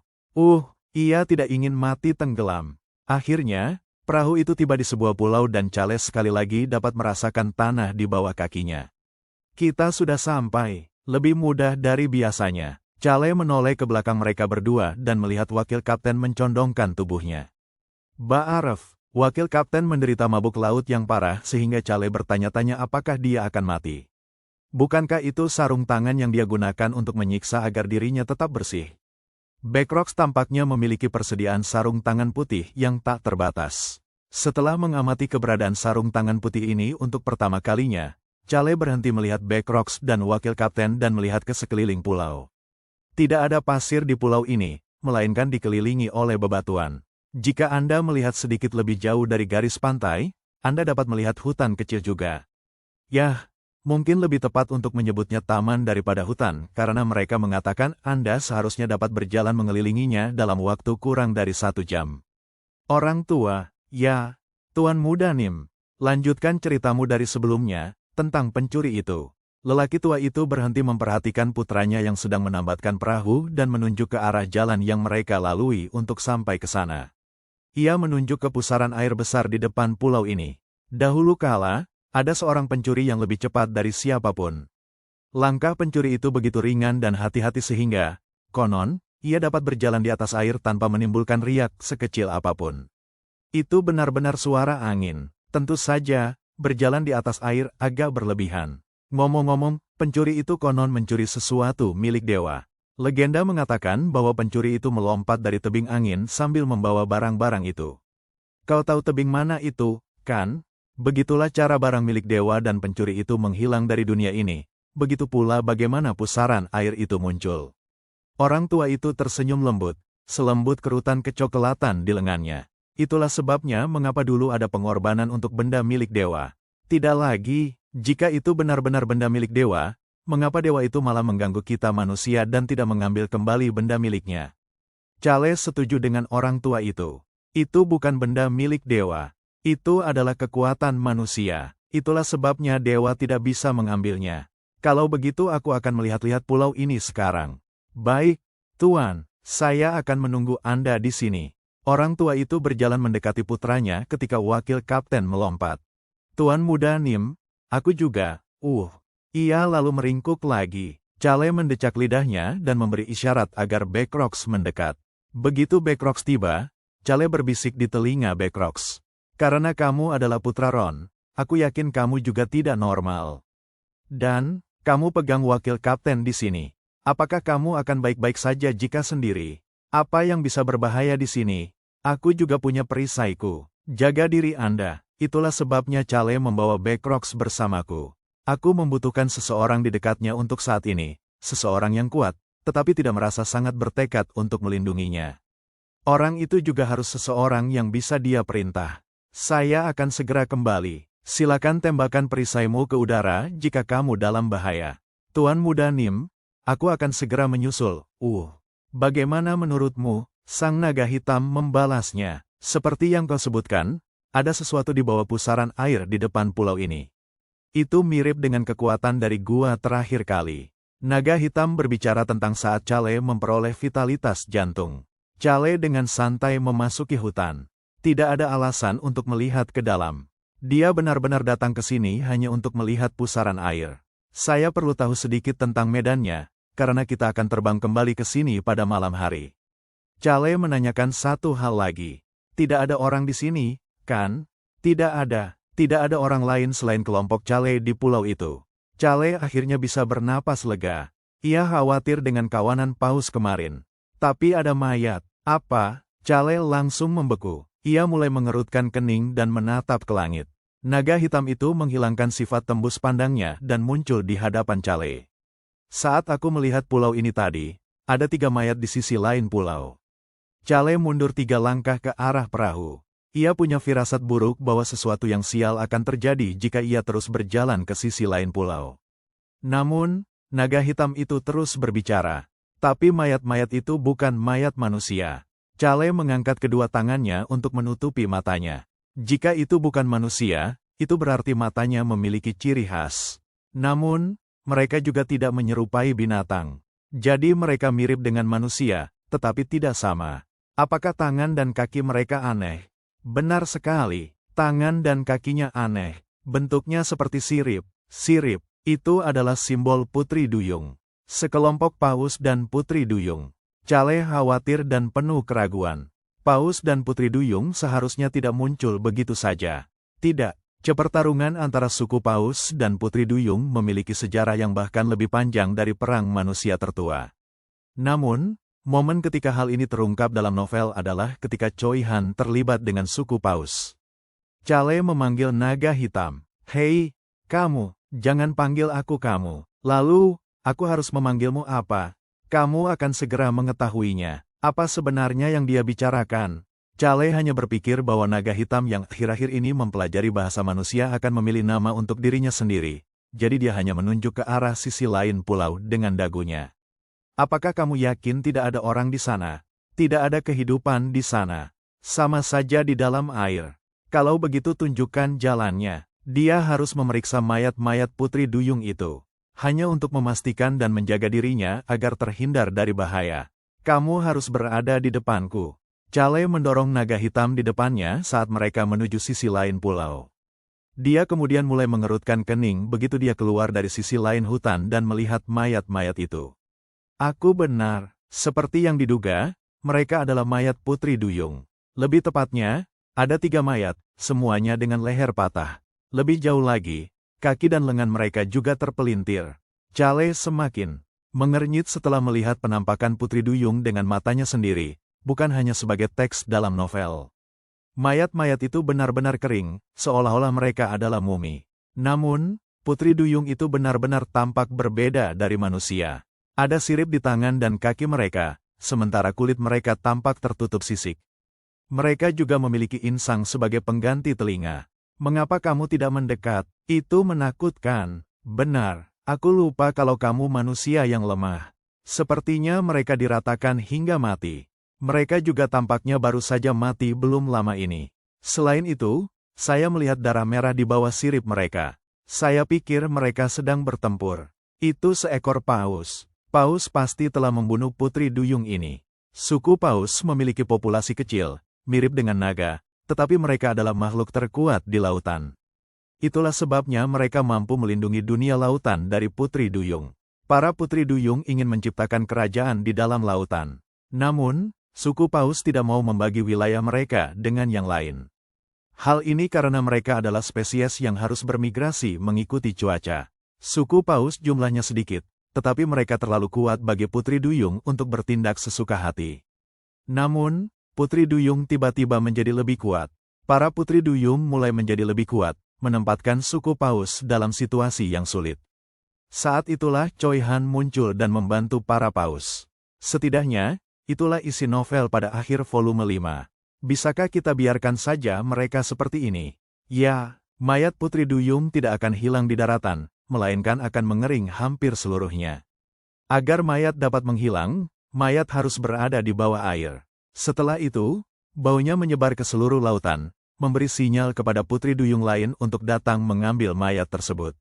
Ia tidak ingin mati tenggelam. Akhirnya, perahu itu tiba di sebuah pulau dan Chale sekali lagi dapat merasakan tanah di bawah kakinya. Kita sudah sampai, lebih mudah dari biasanya. Chale menoleh ke belakang mereka berdua dan melihat wakil kapten mencondongkan tubuhnya. Ba'aref, wakil kapten menderita mabuk laut yang parah sehingga Chale bertanya-tanya apakah dia akan mati. Bukankah itu sarung tangan yang dia gunakan untuk menyiksa agar dirinya tetap bersih? Backrox tampaknya memiliki persediaan sarung tangan putih yang tak terbatas. Setelah mengamati keberadaan sarung tangan putih ini untuk pertama kalinya, Chale berhenti melihat Backrox dan wakil kapten dan melihat ke sekeliling pulau. Tidak ada pasir di pulau ini, melainkan dikelilingi oleh bebatuan. Jika Anda melihat sedikit lebih jauh dari garis pantai, Anda dapat melihat hutan kecil juga. Yah, mungkin lebih tepat untuk menyebutnya taman daripada hutan, karena mereka mengatakan Anda seharusnya dapat berjalan mengelilinginya dalam waktu kurang dari 1 jam. Orang tua, ya, Tuan Muda Nim, lanjutkan ceritamu dari sebelumnya, tentang pencuri itu. Lelaki tua itu berhenti memperhatikan putranya yang sedang menambatkan perahu dan menunjuk ke arah jalan yang mereka lalui untuk sampai ke sana. Ia menunjuk ke pusaran air besar di depan pulau ini. Dahulu kala, ada seorang pencuri yang lebih cepat dari siapapun. Langkah pencuri itu begitu ringan dan hati-hati sehingga, konon, ia dapat berjalan di atas air tanpa menimbulkan riak sekecil apapun. Itu benar-benar suara angin. Tentu saja, berjalan di atas air agak berlebihan. Ngomong-ngomong, pencuri itu konon mencuri sesuatu milik dewa. Legenda mengatakan bahwa pencuri itu melompat dari tebing angin sambil membawa barang-barang itu. Kau tahu tebing mana itu, kan? Begitulah cara barang milik dewa dan pencuri itu menghilang dari dunia ini. Begitu pula bagaimana pusaran air itu muncul. Orang tua itu tersenyum lembut, selembut kerutan kecoklatan di lengannya. Itulah sebabnya mengapa dulu ada pengorbanan untuk benda milik dewa. Tidak lagi, jika itu benar-benar benda milik dewa, mengapa dewa itu malah mengganggu kita manusia dan tidak mengambil kembali benda miliknya? Chale setuju dengan orang tua itu. Itu bukan benda milik dewa. Itu adalah kekuatan manusia. Itulah sebabnya dewa tidak bisa mengambilnya. Kalau begitu aku akan melihat-lihat pulau ini sekarang. Baik, Tuan, saya akan menunggu Anda di sini. Orang tua itu berjalan mendekati putranya ketika wakil kapten melompat. Tuan Muda Nim, aku juga, Ia lalu meringkuk lagi. Chale mendecak lidahnya dan memberi isyarat agar Backrox mendekat. Begitu Backrox tiba, Chale berbisik di telinga Backrox. Karena kamu adalah putra Ron, aku yakin kamu juga tidak normal. Dan, kamu pegang wakil kapten di sini. Apakah kamu akan baik-baik saja jika sendiri? Apa yang bisa berbahaya di sini? Aku juga punya perisaiku. Jaga diri Anda. Itulah sebabnya Chale membawa Backrox bersamaku. Aku membutuhkan seseorang di dekatnya untuk saat ini. Seseorang yang kuat, tetapi tidak merasa sangat bertekad untuk melindunginya. Orang itu juga harus seseorang yang bisa dia perintah. Saya akan segera kembali. Silakan tembakkan perisaimu ke udara jika kamu dalam bahaya. Tuan Muda Nim, aku akan segera menyusul. Bagaimana menurutmu? Sang naga hitam membalasnya. Seperti yang kau sebutkan, ada sesuatu di bawah pusaran air di depan pulau ini. Itu mirip dengan kekuatan dari gua terakhir kali. Naga hitam berbicara tentang saat Cale memperoleh vitalitas jantung. Cale dengan santai memasuki hutan. Tidak ada alasan untuk melihat ke dalam. Dia benar-benar datang ke sini hanya untuk melihat pusaran air. Saya perlu tahu sedikit tentang medannya, karena kita akan terbang kembali ke sini pada malam hari. Cale menanyakan satu hal lagi. Tidak ada orang di sini, kan? Tidak ada orang lain selain kelompok Cale di pulau itu. Cale akhirnya bisa bernapas lega. Ia khawatir dengan kawanan paus kemarin. Tapi ada mayat. Apa? Cale langsung membeku. Ia mulai mengerutkan kening dan menatap ke langit. Naga hitam itu menghilangkan sifat tembus pandangnya dan muncul di hadapan Cale. Saat aku melihat pulau ini tadi, ada 3 mayat di sisi lain pulau. Cale mundur 3 langkah ke arah perahu. Ia punya firasat buruk bahwa sesuatu yang sial akan terjadi jika ia terus berjalan ke sisi lain pulau. Namun, naga hitam itu terus berbicara. Tapi mayat-mayat itu bukan mayat manusia. Cale mengangkat kedua tangannya untuk menutupi matanya. Jika itu bukan manusia, itu berarti matanya memiliki ciri khas. Namun, mereka juga tidak menyerupai binatang. Jadi mereka mirip dengan manusia, tetapi tidak sama. Apakah tangan dan kaki mereka aneh? Benar sekali, tangan dan kakinya aneh. Bentuknya seperti sirip. Sirip, itu adalah simbol Putri Duyung. Sekelompok paus dan Putri Duyung. Cale khawatir dan penuh keraguan. Paus dan Putri Duyung seharusnya tidak muncul begitu saja. Tidak, pertarungan antara suku Paus dan Putri Duyung memiliki sejarah yang bahkan lebih panjang dari perang manusia tertua. Namun, momen ketika hal ini terungkap dalam novel adalah ketika Choi Han terlibat dengan suku Paus. Cale memanggil naga hitam. Hei, kamu, jangan panggil aku kamu. Lalu, aku harus memanggilmu apa? Kamu akan segera mengetahuinya. Apa sebenarnya yang dia bicarakan? Cale hanya berpikir bahwa naga hitam yang akhir-akhir ini mempelajari bahasa manusia akan memilih nama untuk dirinya sendiri. Jadi dia hanya menunjuk ke arah sisi lain pulau dengan dagunya. Apakah kamu yakin tidak ada orang di sana? Tidak ada kehidupan di sana. Sama saja di dalam air. Kalau begitu tunjukkan jalannya. Dia harus memeriksa mayat-mayat Putri Duyung itu. Hanya untuk memastikan dan menjaga dirinya agar terhindar dari bahaya. Kamu harus berada di depanku. Cale mendorong naga hitam di depannya saat mereka menuju sisi lain pulau. Dia kemudian mulai mengerutkan kening begitu dia keluar dari sisi lain hutan dan melihat mayat-mayat itu. Aku benar, seperti yang diduga, mereka adalah mayat Putri Duyung. Lebih tepatnya, ada 3 mayat, semuanya dengan leher patah. Lebih jauh lagi, kaki dan lengan mereka juga terpelintir. Cale semakin mengernyit setelah melihat penampakan Putri Duyung dengan matanya sendiri, bukan hanya sebagai teks dalam novel. Mayat-mayat itu benar-benar kering, seolah-olah mereka adalah mumi. Namun, Putri Duyung itu benar-benar tampak berbeda dari manusia. Ada sirip di tangan dan kaki mereka, sementara kulit mereka tampak tertutup sisik. Mereka juga memiliki insang sebagai pengganti telinga. Mengapa kamu tidak mendekat? Itu menakutkan. Benar, aku lupa kalau kamu manusia yang lemah. Sepertinya mereka diratakan hingga mati. Mereka juga tampaknya baru saja mati belum lama ini. Selain itu, saya melihat darah merah di bawah sirip mereka. Saya pikir mereka sedang bertempur. Itu seekor paus. Paus pasti telah membunuh Putri Duyung ini. Suku Paus memiliki populasi kecil, mirip dengan naga, tetapi mereka adalah makhluk terkuat di lautan. Itulah sebabnya mereka mampu melindungi dunia lautan dari Putri Duyung. Para Putri Duyung ingin menciptakan kerajaan di dalam lautan. Namun, suku Paus tidak mau membagi wilayah mereka dengan yang lain. Hal ini karena mereka adalah spesies yang harus bermigrasi mengikuti cuaca. Suku Paus jumlahnya sedikit, tetapi mereka terlalu kuat bagi Putri Duyung untuk bertindak sesuka hati. Namun, Putri Duyung tiba-tiba menjadi lebih kuat. Para Putri Duyung mulai menjadi lebih kuat, menempatkan suku Paus dalam situasi yang sulit. Saat itulah Choi Han muncul dan membantu para Paus. Setidaknya, Itulah isi novel pada akhir volume 5. Bisakah kita biarkan saja mereka seperti ini? Ya, mayat Putri Duyung tidak akan hilang di daratan, melainkan akan mengering hampir seluruhnya. Agar mayat dapat menghilang, mayat harus berada di bawah air. Setelah itu, baunya menyebar ke seluruh lautan, memberi sinyal kepada Putri Duyung lain untuk datang mengambil mayat tersebut.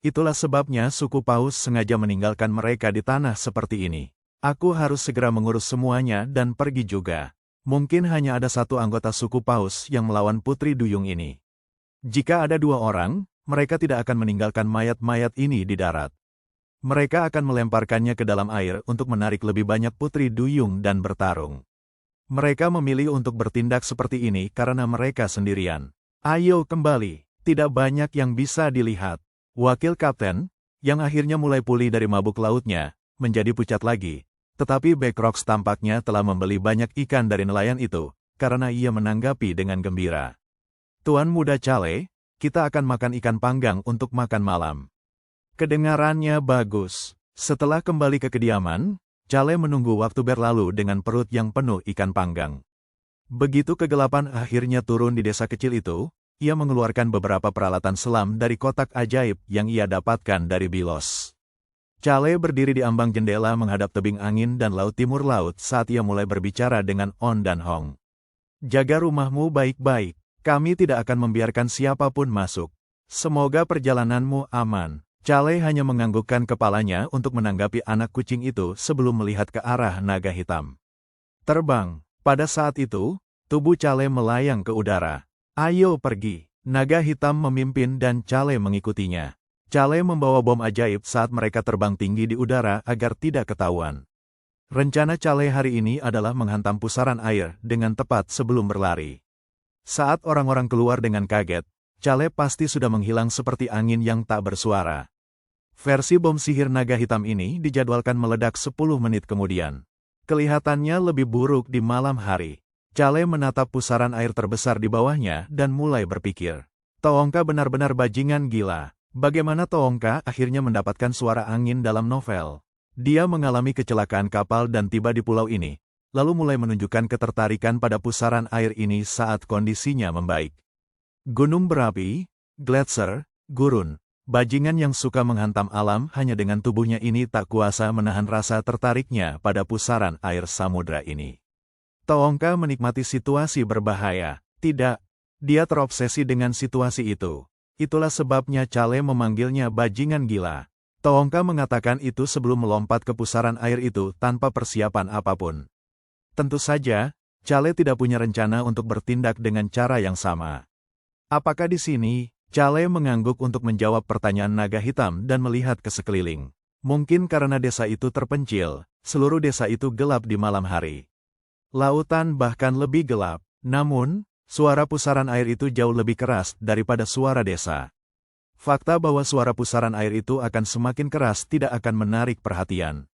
Itulah sebabnya suku Paus sengaja meninggalkan mereka di tanah seperti ini. Aku harus segera mengurus semuanya dan pergi juga. Mungkin hanya ada satu anggota suku Paus yang melawan Putri Duyung ini. Jika ada 2 orang, mereka tidak akan meninggalkan mayat-mayat ini di darat. Mereka akan melemparkannya ke dalam air untuk menarik lebih banyak Putri Duyung dan bertarung. Mereka memilih untuk bertindak seperti ini karena mereka sendirian. Ayo kembali, tidak banyak yang bisa dilihat. Wakil kapten, yang akhirnya mulai pulih dari mabuk lautnya, menjadi pucat lagi. Tetapi Backrox tampaknya telah membeli banyak ikan dari nelayan itu, karena ia menanggapi dengan gembira. Tuan Muda Cale, kita akan makan ikan panggang untuk makan malam. Kedengarannya bagus. Setelah kembali ke kediaman, Cale menunggu waktu berlalu dengan perut yang penuh ikan panggang. Begitu kegelapan akhirnya turun di desa kecil itu, ia mengeluarkan beberapa peralatan selam dari kotak ajaib yang ia dapatkan dari Bilos. Cale berdiri di ambang jendela menghadap tebing angin dan laut timur laut saat ia mulai berbicara dengan On dan Hong. Jaga rumahmu baik-baik, kami tidak akan membiarkan siapapun masuk. Semoga perjalananmu aman. Cale hanya menganggukkan kepalanya untuk menanggapi anak kucing itu sebelum melihat ke arah naga hitam. Terbang, pada saat itu, tubuh Cale melayang ke udara. Ayo pergi, naga hitam memimpin dan Cale mengikutinya. Cale membawa bom ajaib saat mereka terbang tinggi di udara agar tidak ketahuan. Rencana Cale hari ini adalah menghantam pusaran air dengan tepat sebelum berlari. Saat orang-orang keluar dengan kaget, Cale pasti sudah menghilang seperti angin yang tak bersuara. Versi bom sihir naga hitam ini dijadwalkan meledak 10 menit kemudian. Kelihatannya lebih buruk di malam hari. Cale menatap pusaran air terbesar di bawahnya dan mulai berpikir. Toongka benar-benar bajingan gila. Bagaimana Toongka akhirnya mendapatkan suara angin dalam novel? Dia mengalami kecelakaan kapal dan tiba di pulau ini, lalu mulai menunjukkan ketertarikan pada pusaran air ini saat kondisinya membaik. Gunung berapi, gletser, gurun, bajingan yang suka menghantam alam hanya dengan tubuhnya ini tak kuasa menahan rasa tertariknya pada pusaran air samudra ini. Toongka menikmati situasi berbahaya. Tidak, dia terobsesi dengan situasi itu. Itulah sebabnya Cale memanggilnya bajingan gila. Toongka mengatakan itu sebelum melompat ke pusaran air itu tanpa persiapan apapun. Tentu saja, Cale tidak punya rencana untuk bertindak dengan cara yang sama. Apakah di sini? Cale mengangguk untuk menjawab pertanyaan naga hitam dan melihat ke sekeliling. Mungkin karena desa itu terpencil, seluruh desa itu gelap di malam hari. Lautan bahkan lebih gelap, namun, suara pusaran air itu jauh lebih keras daripada suara desa. Fakta bahwa suara pusaran air itu akan semakin keras tidak akan menarik perhatian.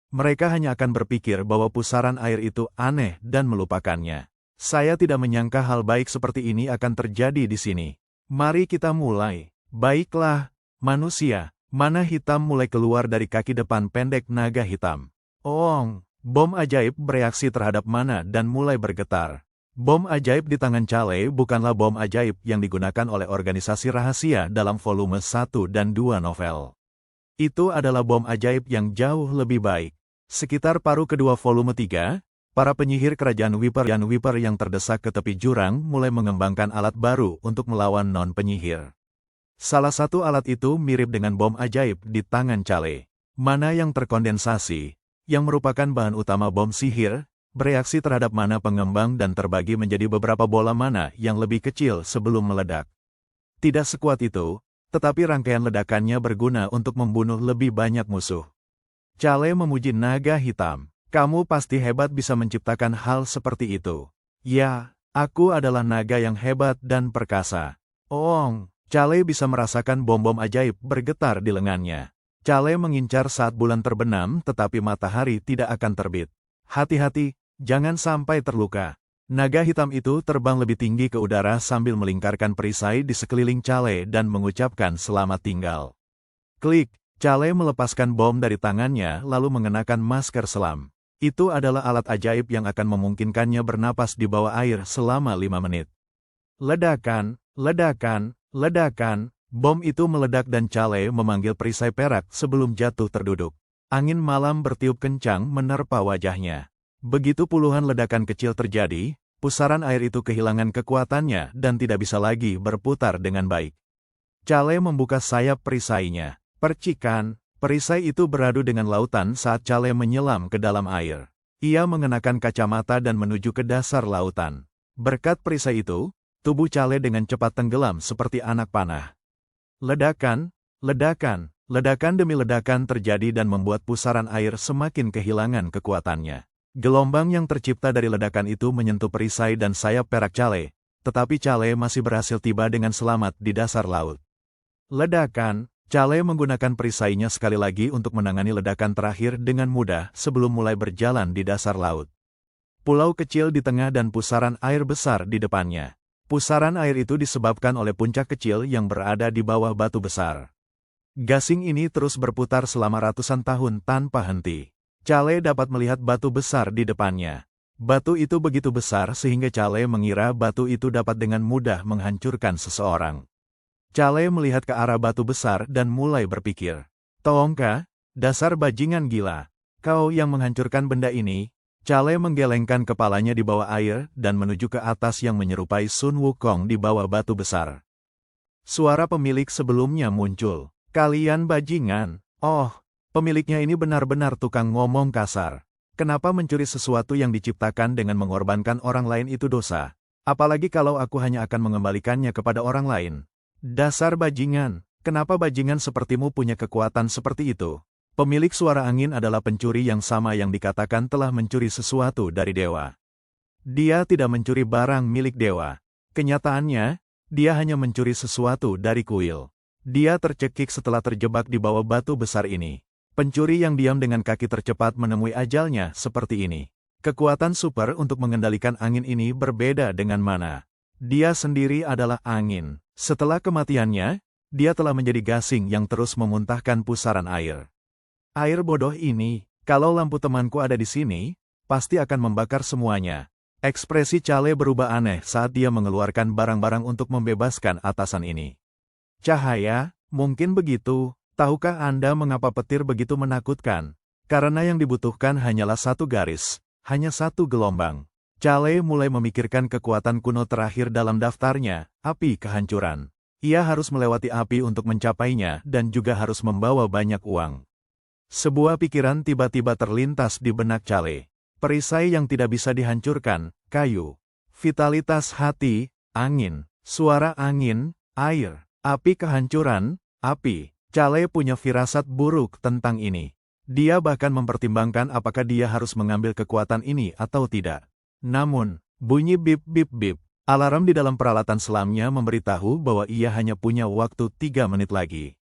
Mereka hanya akan berpikir bahwa pusaran air itu aneh dan melupakannya. Saya tidak menyangka hal baik seperti ini akan terjadi di sini. Mari kita mulai. Baiklah, manusia. Mana hitam mulai keluar dari kaki depan pendek naga hitam. Bom ajaib bereaksi terhadap mana dan mulai bergetar. Bom ajaib di tangan Cale bukanlah bom ajaib yang digunakan oleh organisasi rahasia dalam volume 1 dan 2 novel. Itu adalah bom ajaib yang jauh lebih baik. Sekitar paruh kedua volume 3, para penyihir kerajaan Wiper yang terdesak ke tepi jurang mulai mengembangkan alat baru untuk melawan non-penyihir. Salah satu alat itu mirip dengan bom ajaib di tangan Cale. Mana yang terkondensasi, yang merupakan bahan utama bom sihir, bereaksi terhadap mana pengembang dan terbagi menjadi beberapa bola mana yang lebih kecil sebelum meledak. Tidak sekuat itu, tetapi rangkaian ledakannya berguna untuk membunuh lebih banyak musuh. Cale memuji naga hitam. Kamu pasti hebat bisa menciptakan hal seperti itu. Ya, aku adalah naga yang hebat dan perkasa. Cale bisa merasakan bom-bom ajaib bergetar di lengannya. Cale mengincar saat bulan terbenam tetapi matahari tidak akan terbit. Hati-hati, jangan sampai terluka. Naga hitam itu terbang lebih tinggi ke udara sambil melingkarkan perisai di sekeliling Cale dan mengucapkan selamat tinggal. Klik, Cale melepaskan bom dari tangannya lalu mengenakan masker selam. Itu adalah alat ajaib yang akan memungkinkannya bernapas di bawah air selama 5 menit. Ledakan, ledakan, ledakan, bom itu meledak dan Chale memanggil perisai perak sebelum jatuh terduduk. Angin malam bertiup kencang menerpa wajahnya. Begitu puluhan ledakan kecil terjadi, pusaran air itu kehilangan kekuatannya dan tidak bisa lagi berputar dengan baik. Chale membuka sayap perisainya. Percikan, perisai itu beradu dengan lautan saat Chale menyelam ke dalam air. Ia mengenakan kacamata dan menuju ke dasar lautan. Berkat perisai itu, tubuh Chale dengan cepat tenggelam seperti anak panah. Ledakan, ledakan, ledakan demi ledakan terjadi dan membuat pusaran air semakin kehilangan kekuatannya. Gelombang yang tercipta dari ledakan itu menyentuh perisai dan sayap perak Chale, tetapi Chale masih berhasil tiba dengan selamat di dasar laut. Ledakan, Chale menggunakan perisainya sekali lagi untuk menangani ledakan terakhir dengan mudah sebelum mulai berjalan di dasar laut. Pulau kecil di tengah dan pusaran air besar di depannya. Pusaran air itu disebabkan oleh puncak kecil yang berada di bawah batu besar. Gasing ini terus berputar selama ratusan tahun tanpa henti. Chale dapat melihat batu besar di depannya. Batu itu begitu besar sehingga Chale mengira batu itu dapat dengan mudah menghancurkan seseorang. Chale melihat ke arah batu besar dan mulai berpikir, "Tongka, dasar bajingan gila. Kau yang menghancurkan benda ini." Chale menggelengkan kepalanya di bawah air dan menuju ke atas yang menyerupai Sun Wukong di bawah batu besar. Suara pemilik sebelumnya muncul. "Kalian bajingan. Oh, pemiliknya ini benar-benar tukang ngomong kasar. Kenapa mencuri sesuatu yang diciptakan dengan mengorbankan orang lain itu dosa? Apalagi kalau aku hanya akan mengembalikannya kepada orang lain. Dasar bajingan, kenapa bajingan sepertimu punya kekuatan seperti itu?" Pemilik suara angin adalah pencuri yang sama yang dikatakan telah mencuri sesuatu dari dewa. Dia tidak mencuri barang milik dewa. Kenyataannya, dia hanya mencuri sesuatu dari kuil. Dia tercekik setelah terjebak di bawah batu besar ini. Pencuri yang diam dengan kaki tercepat menemui ajalnya seperti ini. Kekuatan super untuk mengendalikan angin ini berbeda dengan mana. Dia sendiri adalah angin. Setelah kematiannya, dia telah menjadi gasing yang terus memuntahkan pusaran air. Air bodoh ini, kalau lampu temanku ada di sini, pasti akan membakar semuanya. Ekspresi Chale berubah aneh saat dia mengeluarkan barang-barang untuk membebaskan atasan ini. Cahaya, mungkin begitu. Tahukah Anda mengapa petir begitu menakutkan? Karena yang dibutuhkan hanyalah satu garis, hanya satu gelombang. Chale mulai memikirkan kekuatan kuno terakhir dalam daftarnya, api kehancuran. Ia harus melewati api untuk mencapainya dan juga harus membawa banyak uang. Sebuah pikiran tiba-tiba terlintas di benak Chale. Perisai yang tidak bisa dihancurkan, kayu. Vitalitas hati, angin. Suara angin, air. Api kehancuran, api. Chale punya firasat buruk tentang ini. Dia bahkan mempertimbangkan apakah dia harus mengambil kekuatan ini atau tidak. Namun, bunyi bip-bip-bip. Alarm di dalam peralatan selamnya memberitahu bahwa ia hanya punya waktu 3 menit lagi.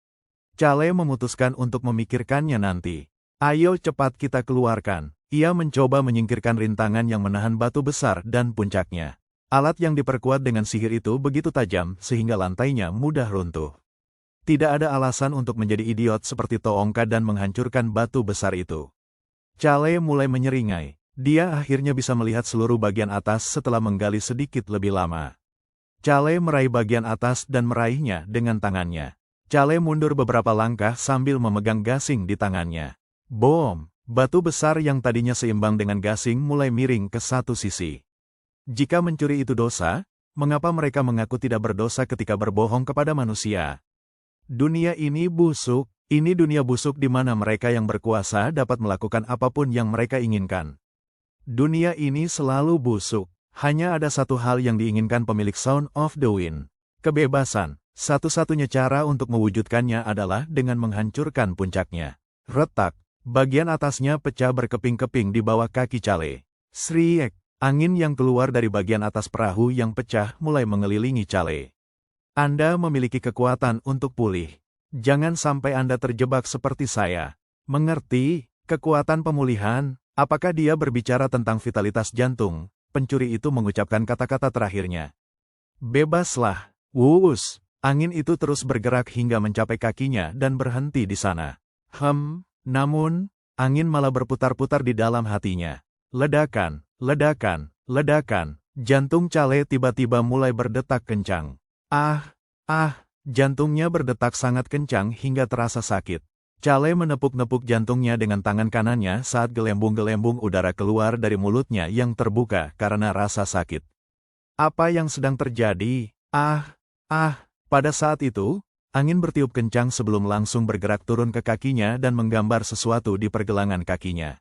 Chale memutuskan untuk memikirkannya nanti. Ayo cepat kita keluarkan. Ia mencoba menyingkirkan rintangan yang menahan batu besar dan puncaknya. Alat yang diperkuat dengan sihir itu begitu tajam sehingga lantainya mudah runtuh. Tidak ada alasan untuk menjadi idiot seperti Tongka dan menghancurkan batu besar itu. Chale mulai menyeringai. Dia akhirnya bisa melihat seluruh bagian atas setelah menggali sedikit lebih lama. Chale meraih bagian atas dan meraihnya dengan tangannya. Chale mundur beberapa langkah sambil memegang gasing di tangannya. Bom! Batu besar yang tadinya seimbang dengan gasing mulai miring ke satu sisi. Jika mencuri itu dosa, mengapa mereka mengaku tidak berdosa ketika berbohong kepada manusia? Dunia ini busuk, ini dunia busuk di mana mereka yang berkuasa dapat melakukan apapun yang mereka inginkan. Dunia ini selalu busuk, hanya ada satu hal yang diinginkan pemilik Sound of the Wind. Kebebasan. Satu-satunya cara untuk mewujudkannya adalah dengan menghancurkan puncaknya. Retak, bagian atasnya pecah berkeping-keping di bawah kaki Chale. Sriek, angin yang keluar dari bagian atas perahu yang pecah mulai mengelilingi Chale. Anda memiliki kekuatan untuk pulih. Jangan sampai Anda terjebak seperti saya. Mengerti, kekuatan pemulihan, apakah dia berbicara tentang vitalitas jantung? Pencuri itu mengucapkan kata-kata terakhirnya. Bebaslah, wuus. Angin itu terus bergerak hingga mencapai kakinya dan berhenti di sana. Namun, angin malah berputar-putar di dalam hatinya. Ledakan, ledakan, ledakan. Jantung Chale tiba-tiba mulai berdetak kencang. Jantungnya berdetak sangat kencang hingga terasa sakit. Chale menepuk-nepuk jantungnya dengan tangan kanannya saat gelembung-gelembung udara keluar dari mulutnya yang terbuka karena rasa sakit. Apa yang sedang terjadi? Pada saat itu, angin bertiup kencang sebelum langsung bergerak turun ke kakinya dan menggambar sesuatu di pergelangan kakinya.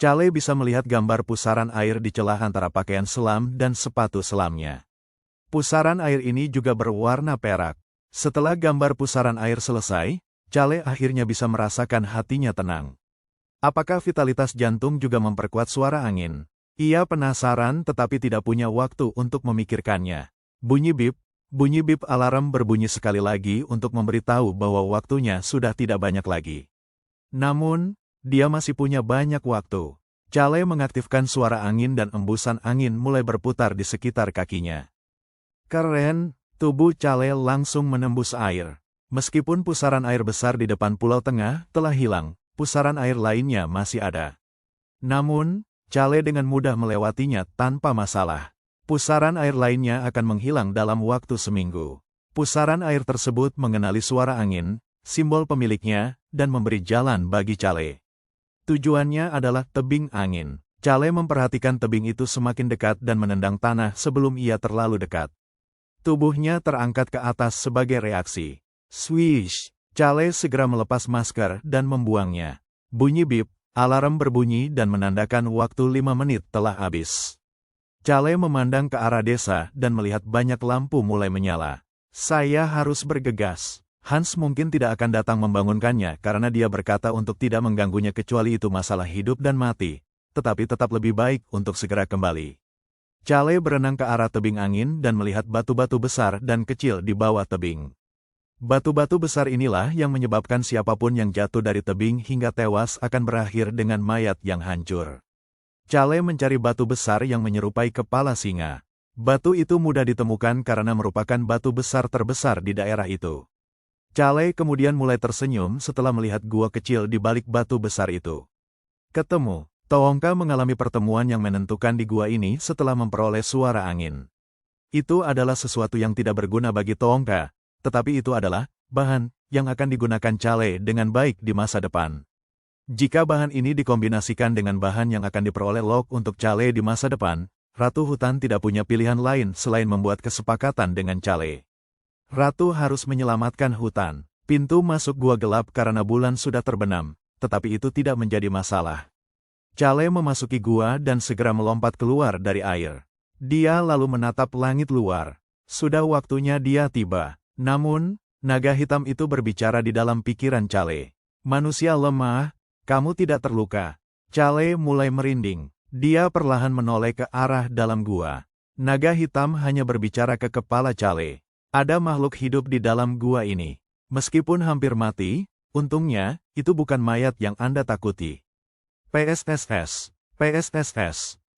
Chale bisa melihat gambar pusaran air di celah antara pakaian selam dan sepatu selamnya. Pusaran air ini juga berwarna perak. Setelah gambar pusaran air selesai, Chale akhirnya bisa merasakan hatinya tenang. Apakah vitalitas jantung juga memperkuat suara angin? Ia penasaran tetapi tidak punya waktu untuk memikirkannya. Bunyi bip alarm berbunyi sekali lagi untuk memberitahu bahwa waktunya sudah tidak banyak lagi. Namun, dia masih punya banyak waktu. Chale mengaktifkan suara angin dan embusan angin mulai berputar di sekitar kakinya. Keren, tubuh Chale langsung menembus air. Meskipun pusaran air besar di depan pulau tengah telah hilang, pusaran air lainnya masih ada. Namun, Chale dengan mudah melewatinya tanpa masalah. Pusaran air lainnya akan menghilang dalam waktu seminggu. Pusaran air tersebut mengenali suara angin, simbol pemiliknya, dan memberi jalan bagi Chale. Tujuannya adalah tebing angin. Chale memperhatikan tebing itu semakin dekat dan menendang tanah sebelum ia terlalu dekat. Tubuhnya terangkat ke atas sebagai reaksi. Swish! Chale segera melepas masker dan membuangnya. Bunyi bip, alarm berbunyi dan menandakan waktu 5 menit telah habis. Chale memandang ke arah desa dan melihat banyak lampu mulai menyala. Saya harus bergegas. Hans mungkin tidak akan datang membangunkannya karena dia berkata untuk tidak mengganggunya kecuali itu masalah hidup dan mati, tetapi tetap lebih baik untuk segera kembali. Chale berenang ke arah tebing angin dan melihat batu-batu besar dan kecil di bawah tebing. Batu-batu besar inilah yang menyebabkan siapapun yang jatuh dari tebing hingga tewas akan berakhir dengan mayat yang hancur. Chale mencari batu besar yang menyerupai kepala singa. Batu itu mudah ditemukan karena merupakan batu besar terbesar di daerah itu. Chale kemudian mulai tersenyum setelah melihat gua kecil di balik batu besar itu. Ketemu, Toongka mengalami pertemuan yang menentukan di gua ini setelah memperoleh suara angin. Itu adalah sesuatu yang tidak berguna bagi Toongka, tetapi itu adalah bahan yang akan digunakan Chale dengan baik di masa depan. Jika bahan ini dikombinasikan dengan bahan yang akan diperoleh Locke untuk Chale di masa depan, Ratu Hutan tidak punya pilihan lain selain membuat kesepakatan dengan Chale. Ratu harus menyelamatkan hutan. Pintu masuk gua gelap karena bulan sudah terbenam, tetapi itu tidak menjadi masalah. Chale memasuki gua dan segera melompat keluar dari air. Dia lalu menatap langit luar. Sudah waktunya dia tiba. Namun, naga hitam itu berbicara di dalam pikiran Chale. Manusia lemah, kamu tidak terluka. Chale mulai merinding. Dia perlahan menoleh ke arah dalam gua. Naga hitam hanya berbicara ke kepala Chale. Ada makhluk hidup di dalam gua ini. Meskipun hampir mati, untungnya, itu bukan mayat yang Anda takuti. PSSS.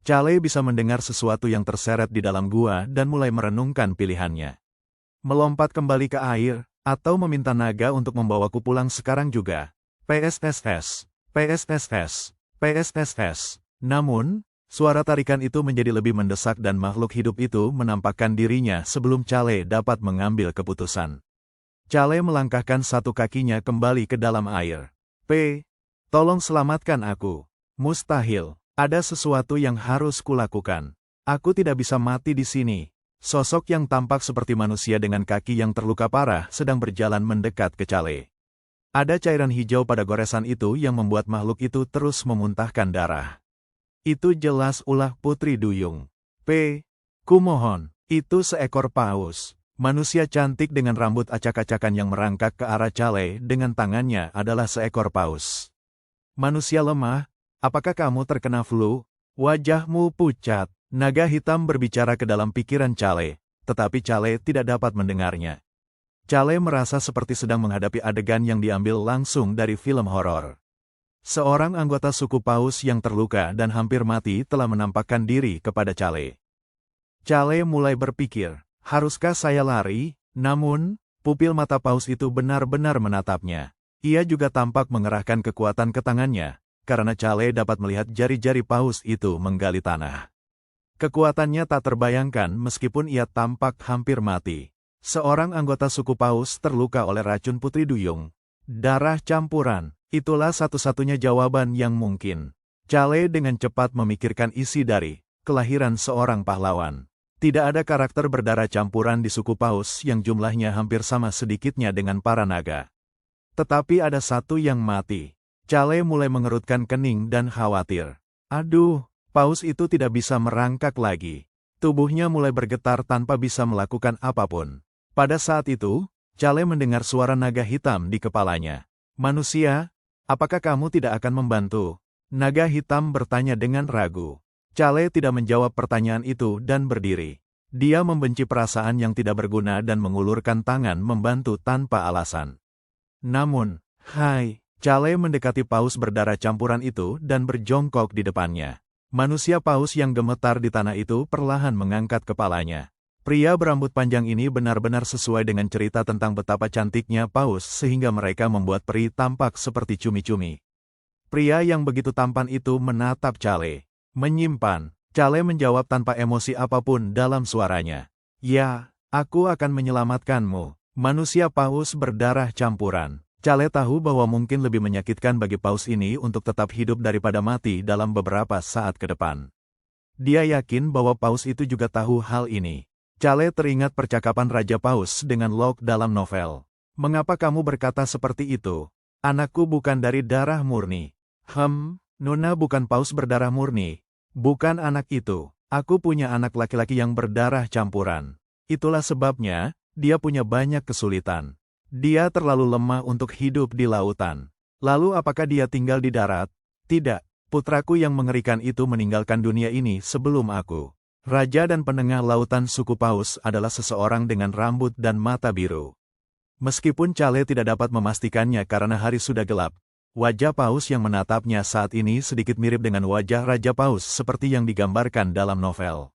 Chale bisa mendengar sesuatu yang terseret di dalam gua dan mulai merenungkan pilihannya. Melompat kembali ke air, atau meminta naga untuk membawaku pulang sekarang juga. PSSS. Namun, suara tarikan itu menjadi lebih mendesak dan makhluk hidup itu menampakkan dirinya sebelum Chale dapat mengambil keputusan. Chale melangkahkan satu kakinya kembali ke dalam air. Tolong selamatkan aku. Mustahil. Ada sesuatu yang harus kulakukan. Aku tidak bisa mati di sini. Sosok yang tampak seperti manusia dengan kaki yang terluka parah sedang berjalan mendekat ke Chale. Ada cairan hijau pada goresan itu yang membuat makhluk itu terus memuntahkan darah. Itu jelas ulah Putri Duyung. Kumohon, itu seekor paus. Manusia cantik dengan rambut acak-acakan yang merangkak ke arah Chale dengan tangannya adalah seekor paus. Manusia lemah, apakah kamu terkena flu? Wajahmu pucat. Naga hitam berbicara ke dalam pikiran Chale, tetapi Chale tidak dapat mendengarnya. Chale merasa seperti sedang menghadapi adegan yang diambil langsung dari film horor. Seorang anggota suku paus yang terluka dan hampir mati telah menampakkan diri kepada Chale. Chale mulai berpikir, haruskah saya lari? Namun, pupil mata paus itu benar-benar menatapnya. Ia juga tampak mengerahkan kekuatan ke tangannya, karena Chale dapat melihat jari-jari paus itu menggali tanah. Kekuatannya tak terbayangkan meskipun ia tampak hampir mati. Seorang anggota suku paus terluka oleh racun Putri Duyung. Darah campuran, itulah satu-satunya jawaban yang mungkin. Chale dengan cepat memikirkan isi dari kelahiran seorang pahlawan. Tidak ada karakter berdarah campuran di suku paus yang jumlahnya hampir sama sedikitnya dengan para naga. Tetapi ada satu yang mati. Chale mulai mengerutkan kening dan khawatir. Aduh, paus itu tidak bisa merangkak lagi. Tubuhnya mulai bergetar tanpa bisa melakukan apapun. Pada saat itu, Chale mendengar suara naga hitam di kepalanya. Manusia, apakah kamu tidak akan membantu? Naga hitam bertanya dengan ragu. Chale tidak menjawab pertanyaan itu dan berdiri. Dia membenci perasaan yang tidak berguna dan mengulurkan tangan membantu tanpa alasan. Namun, Chale mendekati paus berdarah campuran itu dan berjongkok di depannya. Manusia paus yang gemetar di tanah itu perlahan mengangkat kepalanya. Pria berambut panjang ini benar-benar sesuai dengan cerita tentang betapa cantiknya paus sehingga mereka membuat peri tampak seperti cumi-cumi. Pria yang begitu tampan itu menatap Chale. Menyimpan. Chale menjawab tanpa emosi apapun dalam suaranya. Ya, aku akan menyelamatkanmu. Manusia paus berdarah campuran. Chale tahu bahwa mungkin lebih menyakitkan bagi paus ini untuk tetap hidup daripada mati dalam beberapa saat ke depan. Dia yakin bahwa paus itu juga tahu hal ini. Chale teringat percakapan Raja Paus dengan Locke dalam novel. Mengapa kamu berkata seperti itu? Anakku bukan dari darah murni. Nona bukan paus berdarah murni. Bukan anak itu. Aku punya anak laki-laki yang berdarah campuran. Itulah sebabnya, dia punya banyak kesulitan. Dia terlalu lemah untuk hidup di lautan. Lalu apakah dia tinggal di darat? Tidak, putraku yang mengerikan itu meninggalkan dunia ini sebelum aku. Raja dan penengah lautan suku paus adalah seseorang dengan rambut dan mata biru. Meskipun Chale tidak dapat memastikannya karena hari sudah gelap, wajah paus yang menatapnya saat ini sedikit mirip dengan wajah Raja Paus seperti yang digambarkan dalam novel.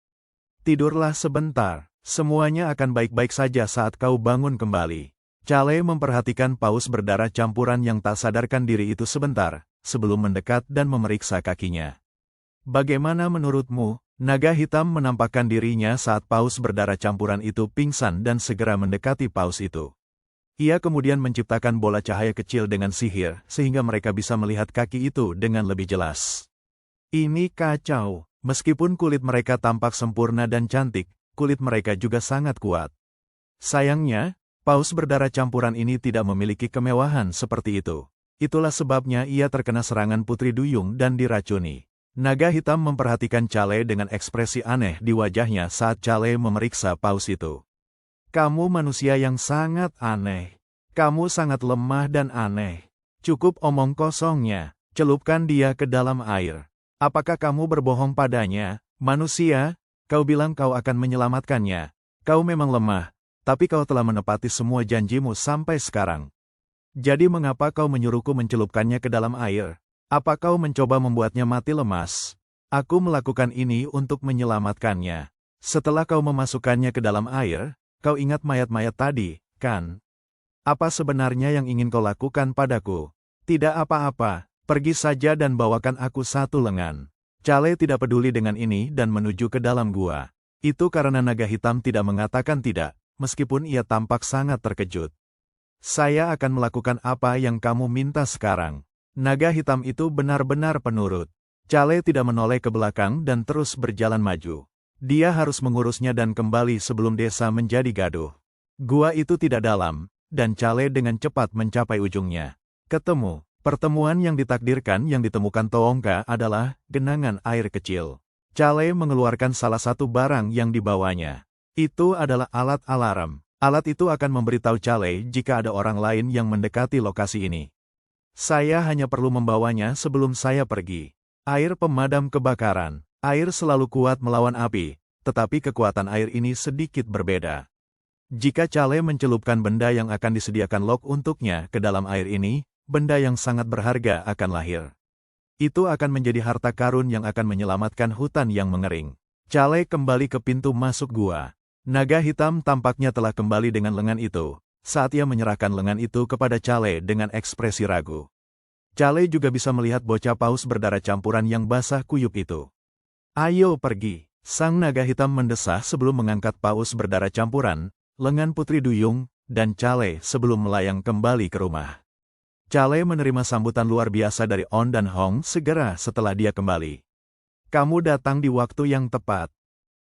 Tidurlah sebentar, semuanya akan baik-baik saja saat kau bangun kembali. Chale memperhatikan paus berdarah campuran yang tak sadarkan diri itu sebentar, sebelum mendekat dan memeriksa kakinya. Bagaimana menurutmu? Naga hitam menampakkan dirinya saat paus berdarah campuran itu pingsan dan segera mendekati paus itu. Ia kemudian menciptakan bola cahaya kecil dengan sihir, sehingga mereka bisa melihat kaki itu dengan lebih jelas. Ini kacau. Meskipun kulit mereka tampak sempurna dan cantik, kulit mereka juga sangat kuat. Sayangnya, paus berdarah campuran ini tidak memiliki kemewahan seperti itu. Itulah sebabnya ia terkena serangan Putri Duyung dan diracuni. Naga hitam memperhatikan Chale dengan ekspresi aneh di wajahnya saat Chale memeriksa paus itu. Kamu manusia yang sangat aneh. Kamu sangat lemah dan aneh. Cukup omong kosongnya. Celupkan dia ke dalam air. Apakah kamu berbohong padanya? Manusia, kau bilang kau akan menyelamatkannya. Kau memang lemah, tapi kau telah menepati semua janjimu sampai sekarang. Jadi mengapa kau menyuruhku mencelupkannya ke dalam air? Apa kau mencoba membuatnya mati lemas? Aku melakukan ini untuk menyelamatkannya. Setelah kau memasukkannya ke dalam air, kau ingat mayat-mayat tadi, kan? Apa sebenarnya yang ingin kau lakukan padaku? Tidak apa-apa, pergi saja dan bawakan aku satu lengan. Chale tidak peduli dengan ini dan menuju ke dalam gua. Itu karena naga hitam tidak mengatakan tidak, meskipun ia tampak sangat terkejut. Saya akan melakukan apa yang kamu minta sekarang. Naga hitam itu benar-benar penurut. Chale tidak menoleh ke belakang dan terus berjalan maju. Dia harus mengurusnya dan kembali sebelum desa menjadi gaduh. Gua itu tidak dalam, dan Chale dengan cepat mencapai ujungnya. Ketemu. Pertemuan yang ditakdirkan yang ditemukan Toongka adalah genangan air kecil. Chale mengeluarkan salah satu barang yang dibawanya. Itu adalah alat alarm. Alat itu akan memberitahu Chale jika ada orang lain yang mendekati lokasi ini. Saya hanya perlu membawanya sebelum saya pergi. Air pemadam kebakaran. Air selalu kuat melawan api, tetapi kekuatan air ini sedikit berbeda. Jika Chale mencelupkan benda yang akan disediakan Locke untuknya ke dalam air ini, benda yang sangat berharga akan lahir. Itu akan menjadi harta karun yang akan menyelamatkan hutan yang mengering. Chale kembali ke pintu masuk gua. Naga hitam tampaknya telah kembali dengan lengan itu. Saat ia menyerahkan lengan itu kepada Chale dengan ekspresi ragu. Cale juga bisa melihat bocah paus berdarah campuran yang basah kuyup itu. Ayo pergi, sang naga hitam mendesah sebelum mengangkat paus berdarah campuran, lengan Putri Duyung, dan Cale sebelum melayang kembali ke rumah. Cale menerima sambutan luar biasa dari On dan Hong segera setelah dia kembali. Kamu datang di waktu yang tepat.